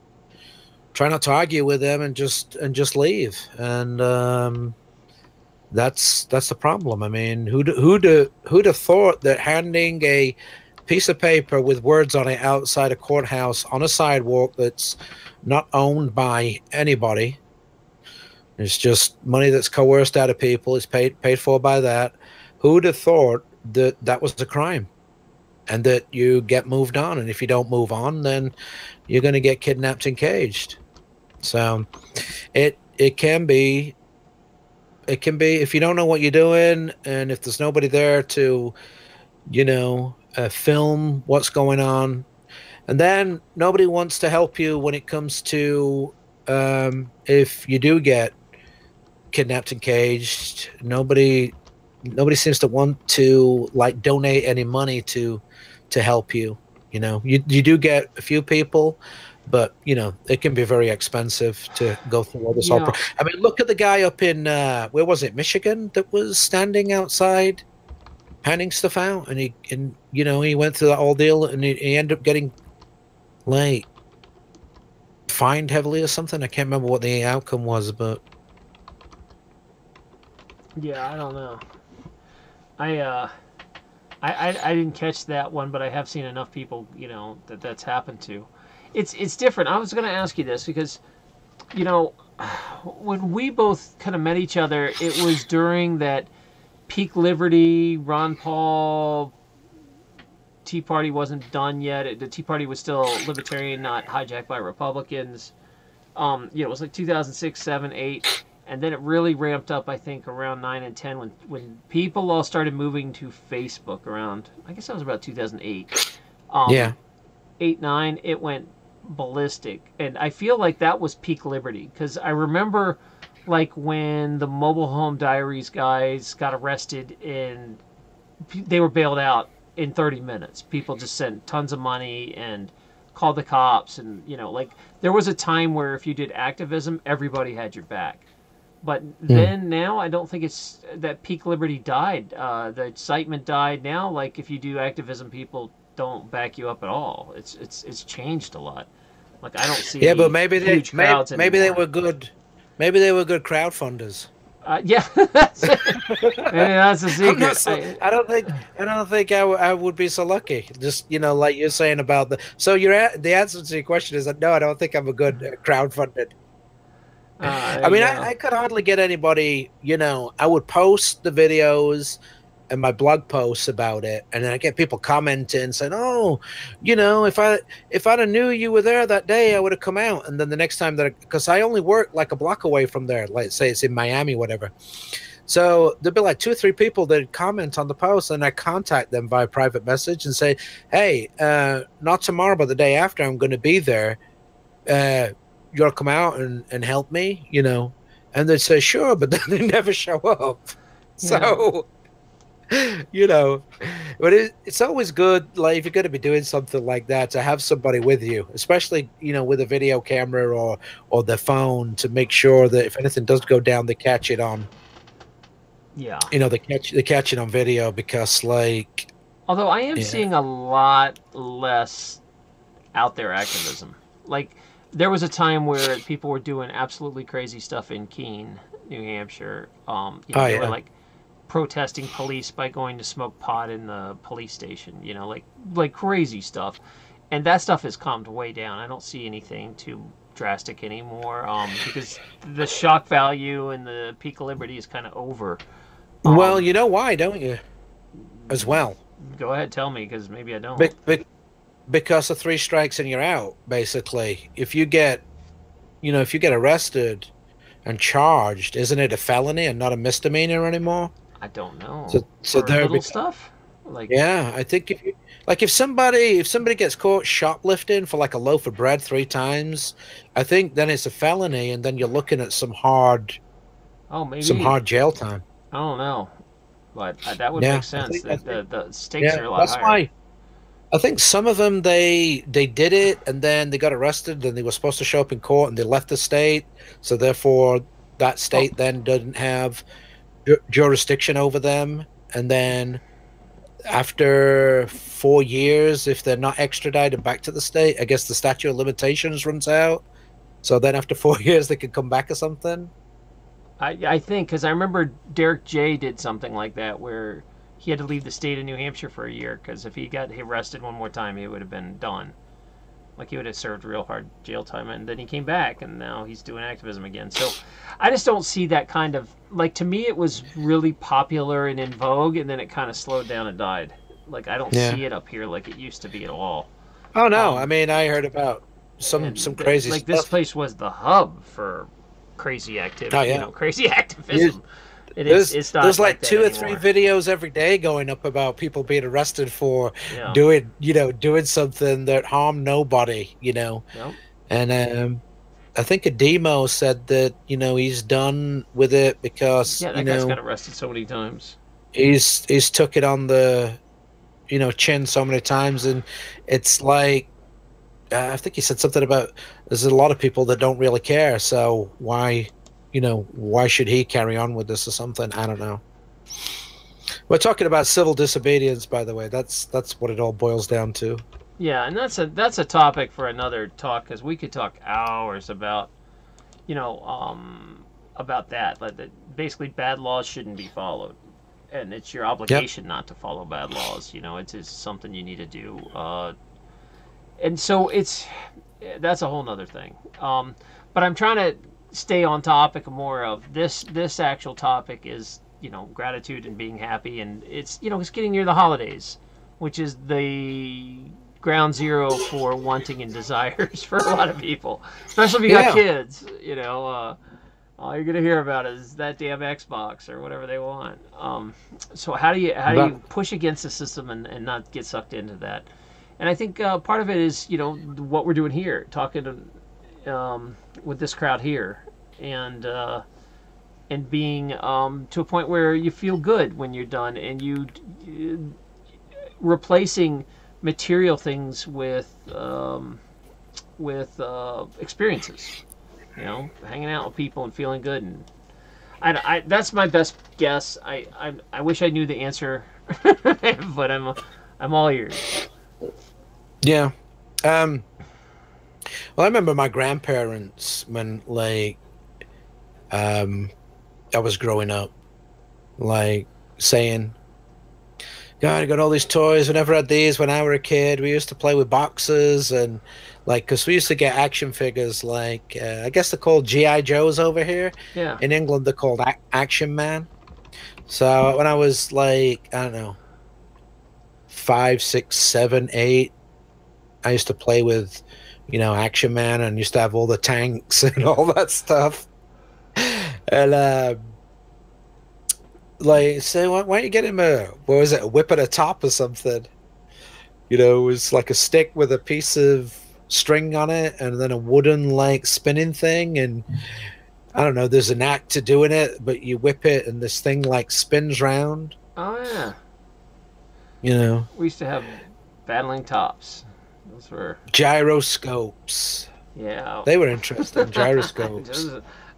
try not to argue with them and just leave. And that's the problem. I mean, who'd have thought that handing a piece of paper with words on it outside a courthouse on a sidewalk that's not owned by anybody, it's just money that's coerced out of people, it's paid for by that, who'd have thought that was a crime and that you get moved on, and if you don't move on, then you're going to get kidnapped and caged. So it can be if you don't know what you're doing, and if there's nobody there to film what's going on, and then nobody wants to help you when it comes to if you do get kidnapped and caged. Nobody seems to want to donate any money to help you. You do get a few people, but it can be very expensive to go through all this. I mean, look at the guy up in where was it, Michigan, that was standing outside handing stuff out, and he went through that whole deal, and he ended up getting fined heavily or something. I can't remember what the outcome was, but yeah, I don't know. I didn't catch that one, but I have seen enough people that's happened to. It's different. I was going to ask you this because when we both kind of met each other, it was during that peak liberty, Ron Paul, Tea Party wasn't done yet. The Tea Party was still libertarian, not hijacked by Republicans. It was like 2006, 7, 8, and then it really ramped up, I think, around 9 and 10 when people all started moving to Facebook around, I guess that was about 2008. 8, 9, it went ballistic. And I feel like that was peak liberty, because I remember when the Mobile Home Diaries guys got arrested and they were bailed out in 30 minutes. People just sent tons of money and called the cops, and there was a time where if you did activism, everybody had your back. But then now I don't think it's that peak liberty died. The excitement died. Now, if you do activism, people don't back you up at all. It's changed a lot. I don't see but maybe they were good. Maybe they were good crowdfunders. Yeah, that's a secret. I don't think I would be so lucky. Just like you're saying about the. So the answer to your question is that no, I don't think I'm a good crowdfunded. I mean, I could hardly get anybody. I would post the videos and my blog posts about it, and then I get people commenting saying, "Oh, if I'd have knew you were there that day, I would have come out." And then the next time because I only work a block away from there, say it's in Miami, whatever. So there'd be 2 or 3 people that comment on the post, and I contact them via private message and say, "Hey, not tomorrow, but the day after, I'm going to be there. You'll come out and help me, And they'd say, "Sure," but then they never show up. So. But it's always good, if you're going to be doing something like that, to have somebody with you, especially with a video camera or the phone, to make sure that if anything does go down, they catch it on. Yeah. They catch it on video, because although I am seeing a lot less out there activism. There was a time where people were doing absolutely crazy stuff in Keene, New Hampshire. They were protesting police by going to smoke pot in the police station, like crazy stuff. And that stuff has calmed way down. I don't see anything too drastic anymore, because the shock value and the peak of liberty is kind of over. Well, you know why, don't you? As well. Go ahead, tell me, because maybe I don't. Because of 3 strikes and you're out, basically. If you get arrested and charged, isn't it a felony and not a misdemeanor anymore? I don't know. So there little stuff. I think if somebody gets caught shoplifting for a loaf of bread 3 times, I think then it's a felony, and then you're looking at some hard jail time. I don't know, but that would make Yeah, sense. I think The stakes yeah, are a lot that's higher. why I think some of them they did it and then they got arrested and they were supposed to show up in court and they left the state, so therefore that Oh, state then doesn't have jurisdiction over them, and then after 4 years, if they're not extradited back to the state, I guess the statute of limitations runs out. So then after 4 years, they could come back or something. I think because I remember Derek J did something like that where he had to leave the state of New Hampshire for a year because if he got arrested one more time, he would have been done. Like he would have served real hard jail time, and then he came back, and now he's doing activism again. So I just don't see that kind of like. To me, it was really popular and in vogue, and then it kind of slowed down and died. Like I don't Yeah. see it up here like it used to be at all. Oh no, I Um, mean I heard about some and crazy like this stuff. place was the hub for crazy Oh activity, yeah. crazy You- activism. It's not there's like like that 2 or 3 anymore. videos every day going up about people being arrested for Yeah. doing something that harmed nobody, Nope. And I think a demo said that he's done with it because Yeah, that guy's got arrested so many times. he's took it on the chin so many times, and it's like I think he said something about there's a lot of people that don't really care, so why should he carry on with this or something? I don't know. We're talking about civil disobedience, by the way. That's what it all boils down to. Yeah, and that's a topic for another talk because we could talk hours about you know about that. Like that, basically, bad laws shouldn't be followed, and it's your Yep. obligation not to follow bad laws. It's just something you need to do. And so that's a whole nother thing. But I'm trying to stay on topic more of this. This actual topic is gratitude and being happy, and it's getting near the holidays, which is the ground zero for wanting and desires for a lot of people, especially if you got Yeah. kids. All you're gonna hear about is that damn Xbox or whatever they want. So how do you push against the system and not get sucked into that? And I think part of it is what we're doing here, talking with this crowd here, and being to a point where you feel good when you're done, and you replacing material things with experiences. Hanging out with people and feeling good, and that's my best guess. I wish I knew the answer, but I'm all ears. Yeah. Well, I remember my grandparents when, like, I was growing up, like, saying, God, I got all these toys. We never had these when I were a kid. We used to play with boxes and, like, because we used to get action figures, like, I guess they're called G.I. Joes over here. Yeah. In England, they're called Action Man. So when I was, like, I don't know, 5, 6, 7, 8, I used to play with, Action Man, and used to have all the tanks and all that stuff. And like, say, why don't you get him a whip at a top or something? It was like a stick with a piece of string on it, and then a wooden like spinning thing, and I don't know. There's an act to doing it, but you whip it, and this thing like spins round. Oh yeah. We used to have battling tops. Those were Gyroscopes. Yeah. They were interesting. Gyroscopes.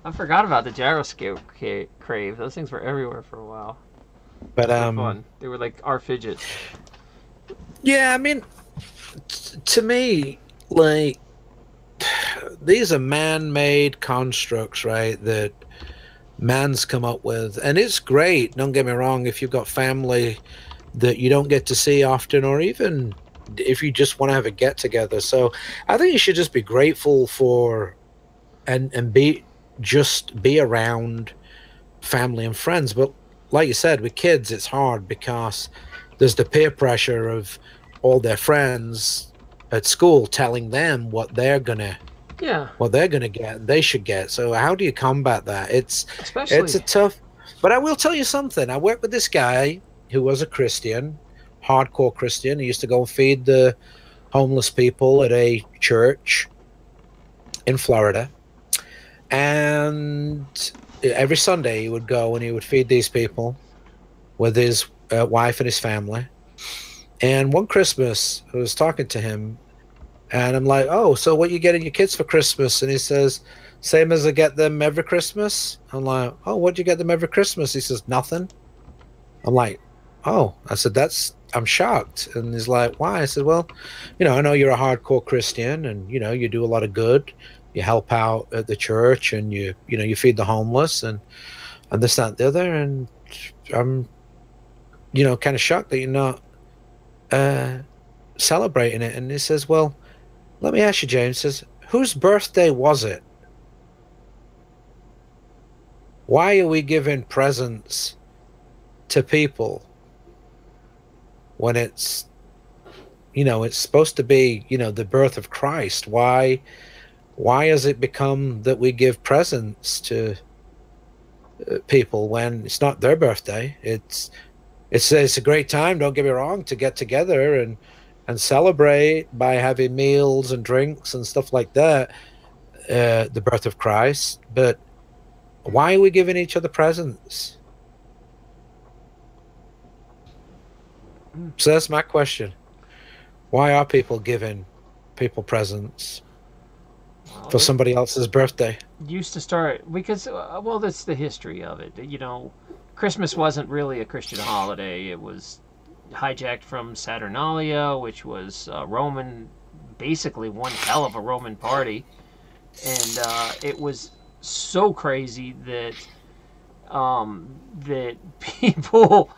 I forgot about the gyroscope crave. Those things were everywhere for a while. But they were fun. They were like our fidgets. Yeah, I mean, to me, like, these are man-made constructs, right? That man's come up with, and it's great. Don't get me wrong. If you've got family that you don't get to see often, or even if you just want to have a get-together, so I think you should just be grateful for, and be around family and friends. But like you said, with kids, it's hard because there's the peer pressure of all their friends at school telling them what they're gonna get, they should get. So how do you combat that? It's a tough. But I will tell you something. I worked with this guy who was a Christian, hardcore Christian. He used to go and feed the homeless people at a church in Florida. And every Sunday he would go and he would feed these people with his wife and his family. And one Christmas, I was talking to him, and I'm like, "Oh, so what you getting your kids for Christmas?" And he says, "Same as I get them every Christmas." I'm like, "Oh, what do you get them every Christmas?" He says, "Nothing." I'm like, "Oh," I said, I'm shocked. And he's like, "Why?" I said, "Well, I know you're a hardcore Christian, and you do a lot of good. You help out at the church, and you feed the homeless, and this, that, and the other. And I'm, kind of shocked that you're not celebrating it." And he says, "Well, let me ask you, James." He says, "Whose birthday was it? Why are we giving presents to people when it's supposed to be the birth of Christ? Why has it become that we give presents to people when it's not their birthday? It's a great time, don't get me wrong, to get together and celebrate by having meals and drinks and stuff like that, the birth of Christ. But why are we giving each other presents?" So that's my question. Why are people giving people presents for somebody else's birthday? Used to start because, well, that's the history of it. Christmas wasn't really a Christian holiday. It was hijacked from Saturnalia, which was Roman, basically one hell of a Roman party. And it was so crazy that that people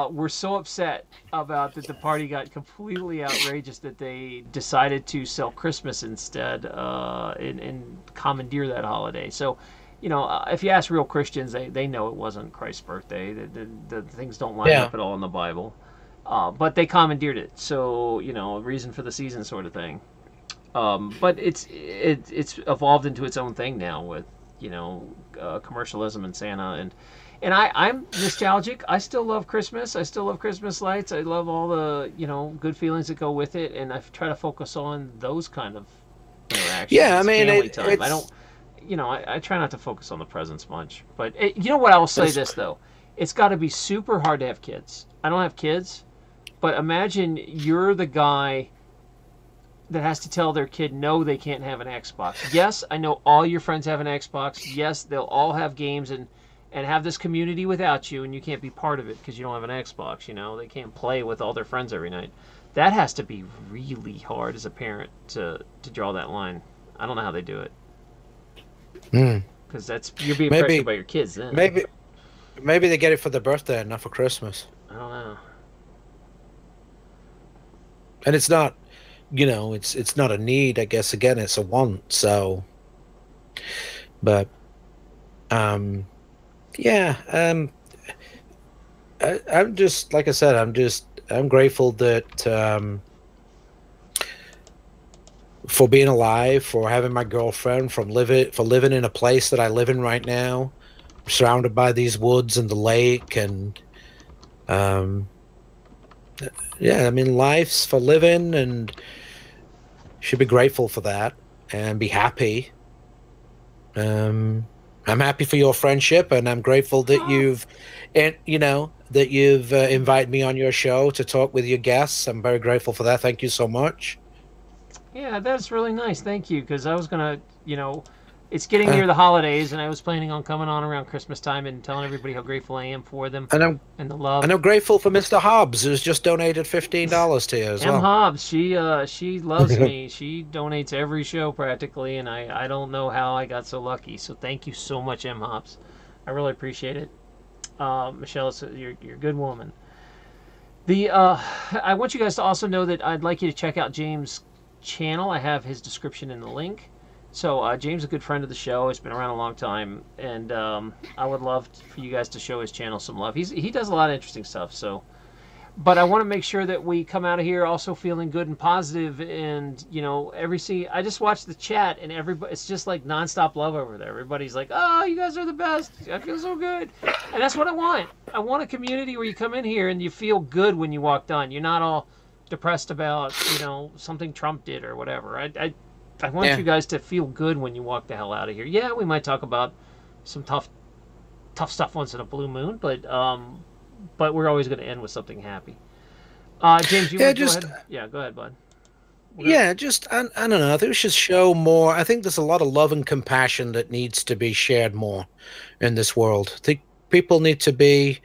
were so upset about that the party got completely outrageous that they decided to sell Christmas instead and commandeer that holiday. So, if you ask real Christians, they know it wasn't Christ's birthday. The things don't line up at all in the Bible. But they commandeered it. So, a reason for the season sort of thing. But it's evolved into its own thing now with, commercialism and Santa. And I'm nostalgic. I still love Christmas. I still love Christmas lights. I love all the, good feelings that go with it. And I try to focus on those kind of interactions. Yeah, I mean, I don't, I try not to focus on the presents much. But, what I will say this, though. It's got to be super hard to have kids. I don't have kids. But imagine you're the guy that has to tell their kid, no, they can't have an Xbox. Yes, I know all your friends have an Xbox. Yes, they'll all have games and have this community without you, and you can't be part of it because you don't have an Xbox. They can't play with all their friends every night. That has to be really hard as a parent to draw that line. I don't know how they do it. Because you're being pressured by your kids then. Maybe they get it for their birthday and not for Christmas. I don't know. And it's not, it's not a need, I guess. Again, it's a want. So, but, yeah, I'm just, like I said, I'm grateful that, for being alive, for having my girlfriend, for living in a place that I live in right now, surrounded by these woods and the lake, and, yeah, I mean, life's for living, and should be grateful for that and be happy. I'm happy for your friendship, and I'm grateful that you've invited me on your show to talk with your guests. I'm very grateful for that. Thank you so much. Yeah, that's really nice. Thank you, because I was gonna, it's getting near the holidays, and I was planning on coming on around Christmas time and telling everybody how grateful I am for them and the love. And I'm grateful for Mr. Hobbs, who's just donated $15 to you as well. M. Hobbs, she loves me. She donates every show practically, and I don't know how I got so lucky. So thank you so much, M. Hobbs. I really appreciate it. Michelle, you're a good woman. I want you guys to also know that I'd like you to check out James' channel. I have his description in the link. So James is a good friend of the show. He's been around a long time, and I would love for you guys to show his channel some love. He does a lot of interesting stuff. So, but I want to make sure that we come out of here also feeling good and positive. And I just watched the chat, and everybody, it's just like nonstop love over there. Everybody's like, "Oh, you guys are the best. I feel so good," and that's what I want. I want a community where you come in here and you feel good when you walk done. You're not all depressed about something Trump did or whatever. I want you guys to feel good when you walk the hell out of here. Yeah, we might talk about some tough tough stuff once in a blue moon, but we're always going to end with something happy. James, you want to go ahead? Yeah, go ahead, bud. Yeah, just I don't know. I think we should show more. I think there's a lot of love and compassion that needs to be shared more in this world. I think people need to be,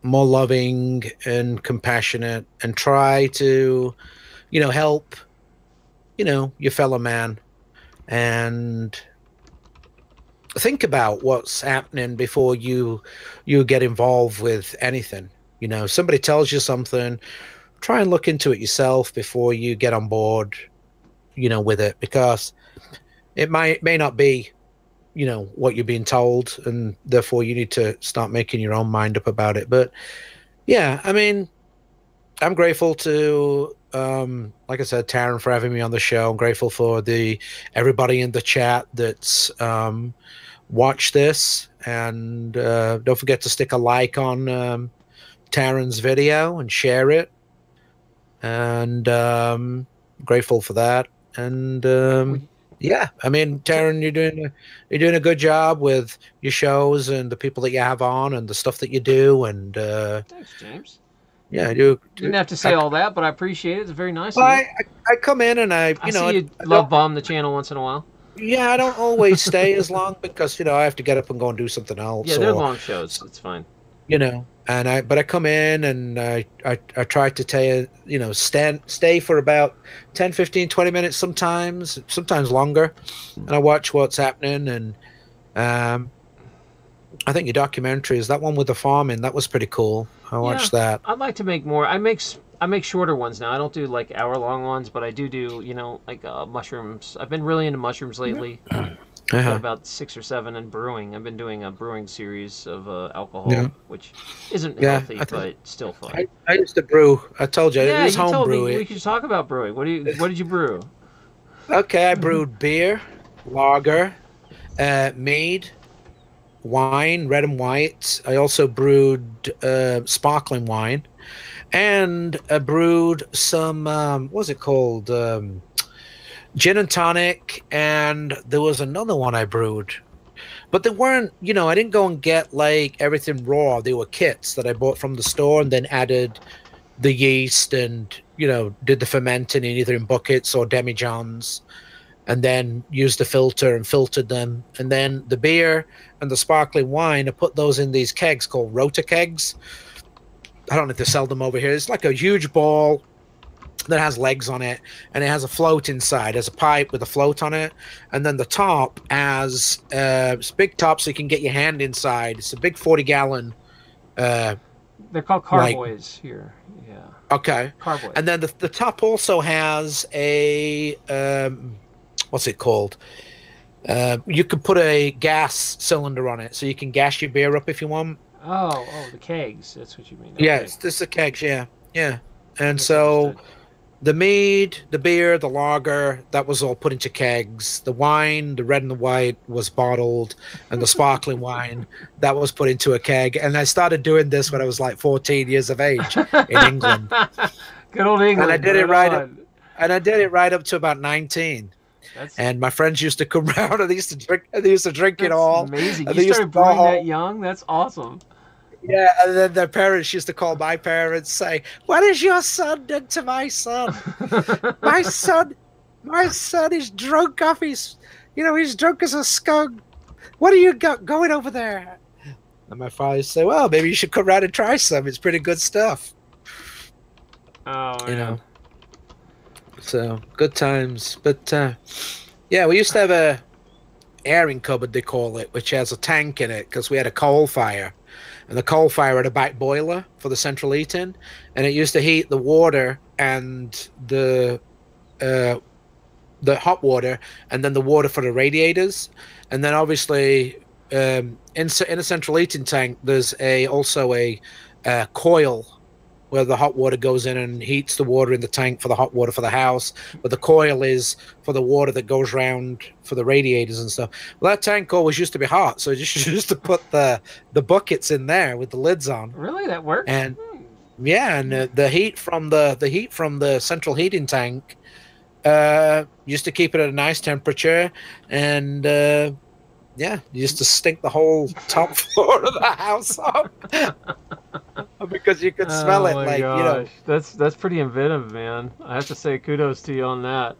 more loving and compassionate, and try to, help, your fellow man, and think about what's happening before you get involved with anything. Somebody tells you something, try and look into it yourself before you get on board, with it, because it may not be, what you're being told, and therefore you need to start making your own mind up about it. But yeah, I mean, I'm grateful to, like I said, Taryn, for having me on the show. I'm grateful for everybody in the chat that's watched this, and don't forget to stick a like on Taryn's video and share it. And grateful for that. And yeah, I mean, Taryn, you're doing a good job with your shows and the people that you have on and the stuff that you do. And thanks, James. Yeah, you didn't have to say all that, but I appreciate it. It's very nice. Well, I come in and I see you love bomb the channel once in a while. Yeah, I don't always stay as long because I have to get up and go and do something else. Yeah, they're long shows. It's fine. But I come in and I try to stay for about 10, 15, 20 minutes sometimes longer, and I watch what's happening. And I think your documentary is that one with the farming. That was pretty cool. I watched that. I'd like to make more. I make shorter ones now. I don't do like hour-long ones, but I do like mushrooms. I've been really into mushrooms lately. Got about 6 or 7 in brewing. I've been doing a brewing series of alcohol, which isn't healthy, but still fun. I used to brew. I told you, it was home brewing. We could talk about brewing. What did you brew? Okay, I brewed beer, lager, mead, wine, red and white. I also brewed sparkling wine, and I brewed some what was it called? Gin and tonic, and there was another one I brewed, but they weren't, I didn't go and get like everything raw. They were kits that I bought from the store and then added the yeast and, did the fermenting either in buckets or demijohns, and then used the filter and filtered them. And then the beer and the sparkling wine, I put those in these kegs called rota kegs. I don't know if they sell them over here. It's like a huge ball that has legs on it, and it has a float inside. There's a pipe with a float on it, and then the top has it's a big top so you can get your hand inside. It's a big 40-gallon. They're called carboys here. Yeah. Okay. Carboys. And then the top also has a what's it called? You could put a gas cylinder on it, so you can gas your beer up if you want. Oh, the kegs. That's what you mean. Okay. Yeah, it's the kegs. Yeah. And so. The mead, the beer, the lager, that was all put into kegs. The wine, the red and the white, was bottled. And the sparkling wine, that was put into a keg. And I started doing this when I was like 14 years of age in England. Good old England. And I did it right up to about 19. And my friends used to come around and they used to drink it all. Amazing. You started brewing that young? That's awesome. Yeah, and then their parents used to call my parents, say, "What has your son done to my son? my son is drunk off his, he's drunk as a skunk. What are you going over there?" And my father would say, "Well, maybe you should come around and try some. It's pretty good stuff." Oh, So good times. But yeah, we used to have a airing cupboard, they call it, which has a tank in it because we had a coal fire. And the coal fire had a back boiler for the central heating, and it used to heat the water and the hot water, and then the water for the radiators. And then obviously in a central heating tank, there's also a coil where the hot water goes in and heats the water in the tank for the hot water for the house, but the coil is for the water that goes round for the radiators and stuff. Well, that tank always used to be hot, so you just used to put the buckets in there with the lids on. Really, that worked? And yeah, and the heat from the central heating tank used to keep it at a nice temperature, and Yeah, you used to stink the whole top floor of the house up because you could smell it. Like, gosh. That's pretty inventive, man. I have to say kudos to you on that.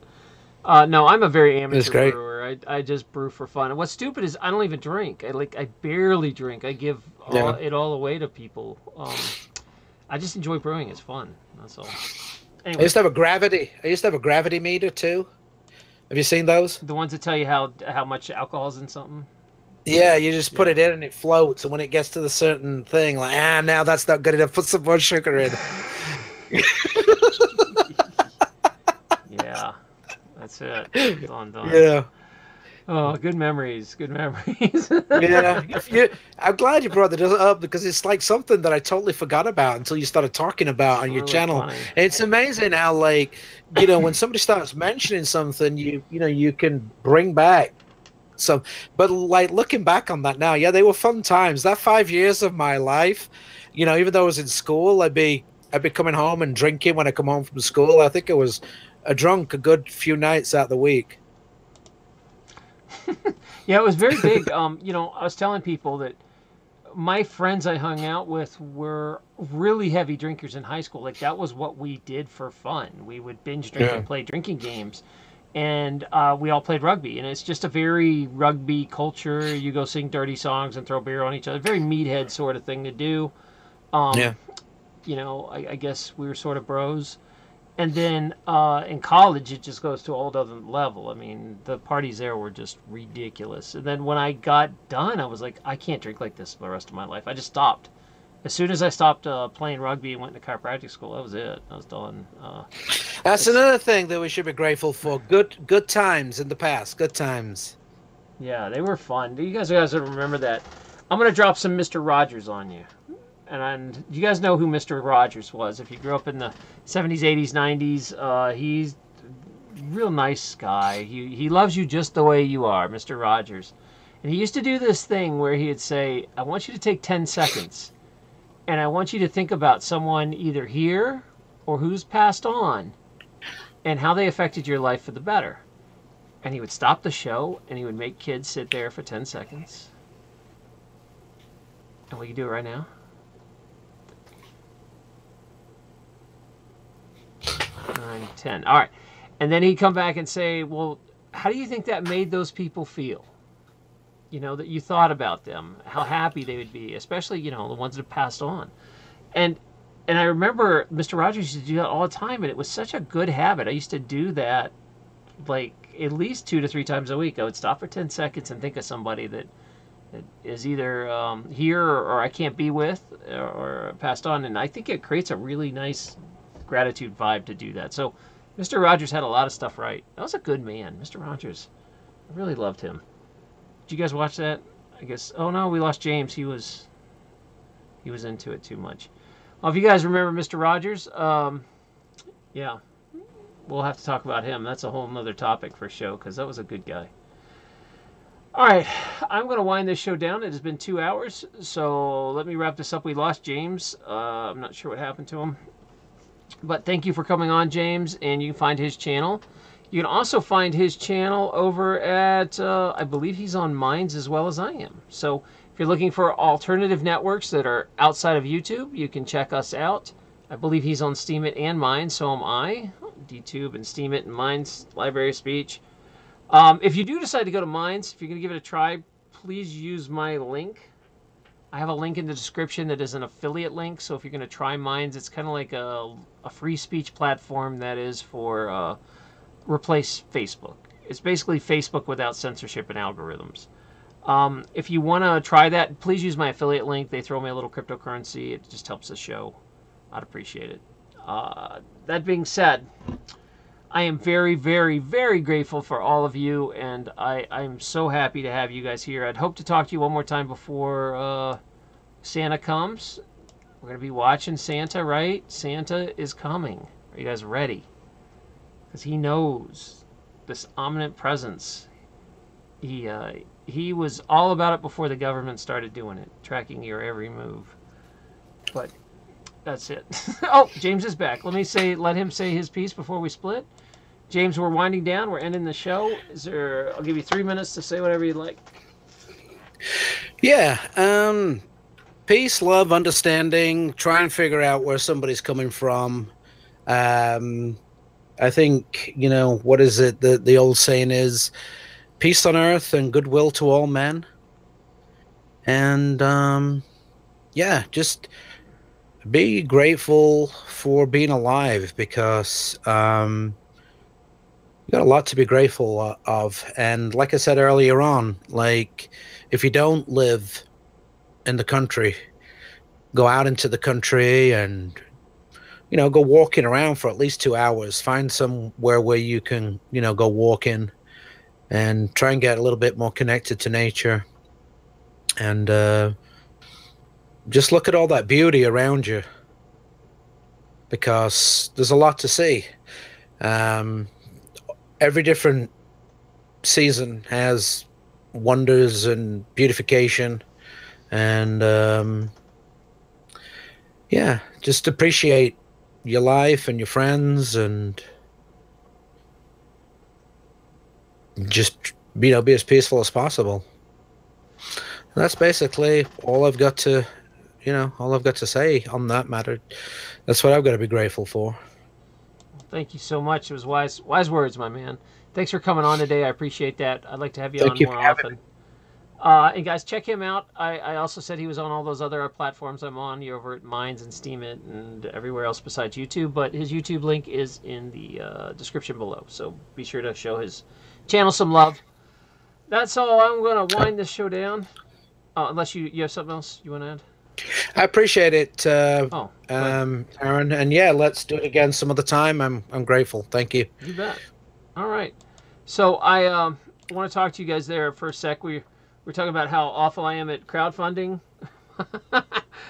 No, I'm a very amateur brewer. I just brew for fun. And what's stupid is I don't even drink. I barely drink. I give it all away to people. I just enjoy brewing. It's fun. That's all. Anyway. I used to have a gravity meter too. Have you seen those? The ones that tell you how much alcohol's in something? Yeah, you just put it in and it floats, and when it gets to the certain thing, like, now that's not good enough, put some more sugar in. Yeah, that's it. Done. Yeah. Oh, good memories. Good memories. Yeah. I'm glad you brought that up because it's like something that I totally forgot about until you started talking about on your channel. Funny. It's amazing how, like, when somebody starts mentioning something, you can bring back some. But like looking back on that now, yeah, they were fun times. That 5 years of my life, even though I was in school, I'd be coming home and drinking when I come home from school. I think I was a good few nights out the week. Yeah, it was very big. I was telling people that my friends I hung out with were really heavy drinkers in high school. Like, that was what we did for fun. We would binge drink and play drinking games. And we all played rugby. And it's just a very rugby culture. You go sing dirty songs and throw beer on each other. Very meathead sort of thing to do. I guess we were sort of bros. And then in college, it just goes to a whole other level. I mean, the parties there were just ridiculous. And then when I got done, I was like, I can't drink like this for the rest of my life. I just stopped. As soon as I stopped playing rugby and went to chiropractic school, that was it. I was done. That's another thing that we should be grateful for. Good times in the past. Good times. Yeah, they were fun. You guys remember that. I'm going to drop some Mr. Rogers on you. And you guys know who Mr. Rogers was. If you grew up in the 70s, 80s, 90s, he's a real nice guy. He loves you just the way you are, Mr. Rogers. And he used to do this thing where he'd say, I want you to take 10 seconds. And I want you to think about someone either here or who's passed on and how they affected your life for the better. And he would stop the show and he would make kids sit there for 10 seconds. And we can do it right now. 9, 10. All right. And then he'd come back and say, well, how do you think that made those people feel? That you thought about them, how happy they would be, especially, the ones that have passed on. And I remember Mr. Rogers used to do that all the time, and it was such a good habit. I used to do that like at least 2 to 3 times a week. I would stop for 10 seconds and think of somebody that is either here or I can't be with or passed on. And I think it creates a really nice gratitude vibe to do that. So Mr. Rogers had a lot of stuff right. That was a good man, Mr. Rogers. I really loved him. Did you guys watch that? I guess. Oh no, we lost James. He was into it too much. Well, if you guys remember Mr. Rogers, yeah, we'll have to talk about him. That's a whole nother topic for a show because that was a good guy. All right, I'm going to wind this show down. It has been 2 hours, so let me wrap this up. We lost James. I'm not sure what happened to him. But thank you for coming on, James, and you can find his channel. You can also find his channel over at, I believe he's on Minds as well as I am. So if you're looking for alternative networks that are outside of YouTube, you can check us out. I believe he's on Steemit and Minds, so am I. DTube and Steemit and Minds, Library of Speech. If you do decide to go to Minds, if you're going to give it a try, please use my link. I have a link in the description that is an affiliate link, so if you're going to try Minds, it's kind of like a free speech platform that is for replace Facebook. It's basically Facebook without censorship and algorithms. If you want to try that, please use my affiliate link. They throw me a little cryptocurrency. It just helps the show. I'd appreciate it. That being said, I am very, very, very grateful for all of you, and I'm so happy to have you guys here. I'd hope to talk to you one more time before Santa comes. We're going to be watching Santa, right? Santa is coming. Are you guys ready? Because he knows this ominous presence. He was all about it before the government started doing it, tracking your every move. But that's it. Oh, James is back. Let him say his piece before we split. James, we're winding down. We're ending the show. I'll give you 3 minutes to say whatever you'd like. Yeah. Peace, love, understanding. Try and figure out where somebody's coming from. Um, I think, what is it? The old saying is peace on earth and goodwill to all men. And yeah, just be grateful for being alive, because you got a lot to be grateful of. And like I said earlier on, like, if you don't live in the country, go out into the country and go walking around for at least 2 hours. Find somewhere where you can go walking and try and get a little bit more connected to nature. And just look at all that beauty around you, because there's a lot to see. Every different season has wonders and beautification. And yeah, just appreciate your life and your friends, and just be as peaceful as possible. And that's basically all I've got to say on that matter. That's what I've got to be grateful for. Thank you so much. It was wise words, my man. Thanks for coming on today. I appreciate that. I'd like to have you on more often. And guys, check him out. I also said he was on all those other platforms I'm on. You're over at Minds and Steam It and everywhere else besides YouTube. But his YouTube link is in the description below. So be sure to show his channel some love. That's all. I'm going to wind this show down. Unless you have something else you want to add? I appreciate it, Aaron. And yeah, let's do it again some other time. I'm grateful. Thank you. You bet. All right. So I want to talk to you guys there for a sec. We're talking about how awful I am at crowdfunding.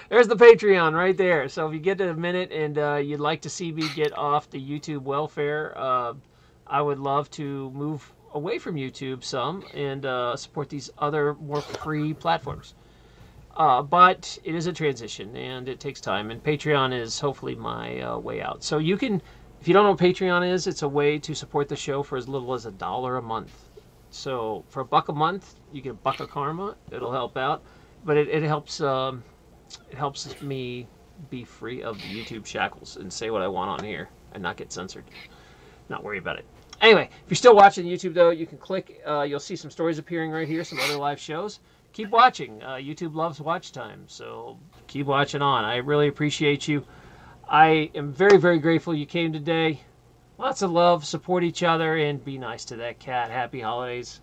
There's the Patreon right there. So if you get a minute and you'd like to see me get off the YouTube welfare, I would love to move away from YouTube some and support these other more free platforms. But it is a transition and it takes time, and Patreon is hopefully my way out. So you can, if you don't know what Patreon is, it's a way to support the show for as little as $1 a month. So for $1 a month, you get $1 of karma. It'll help out, but it helps me be free of the YouTube shackles and say what I want on here and not get censored. Not worry about it. Anyway, if you're still watching YouTube though, you can click. You'll see some stories appearing right here, some other live shows. Keep watching. YouTube loves watch time, so keep watching on. I really appreciate you. I am very, very grateful you came today. Lots of love, support each other, and be nice to that cat. Happy holidays.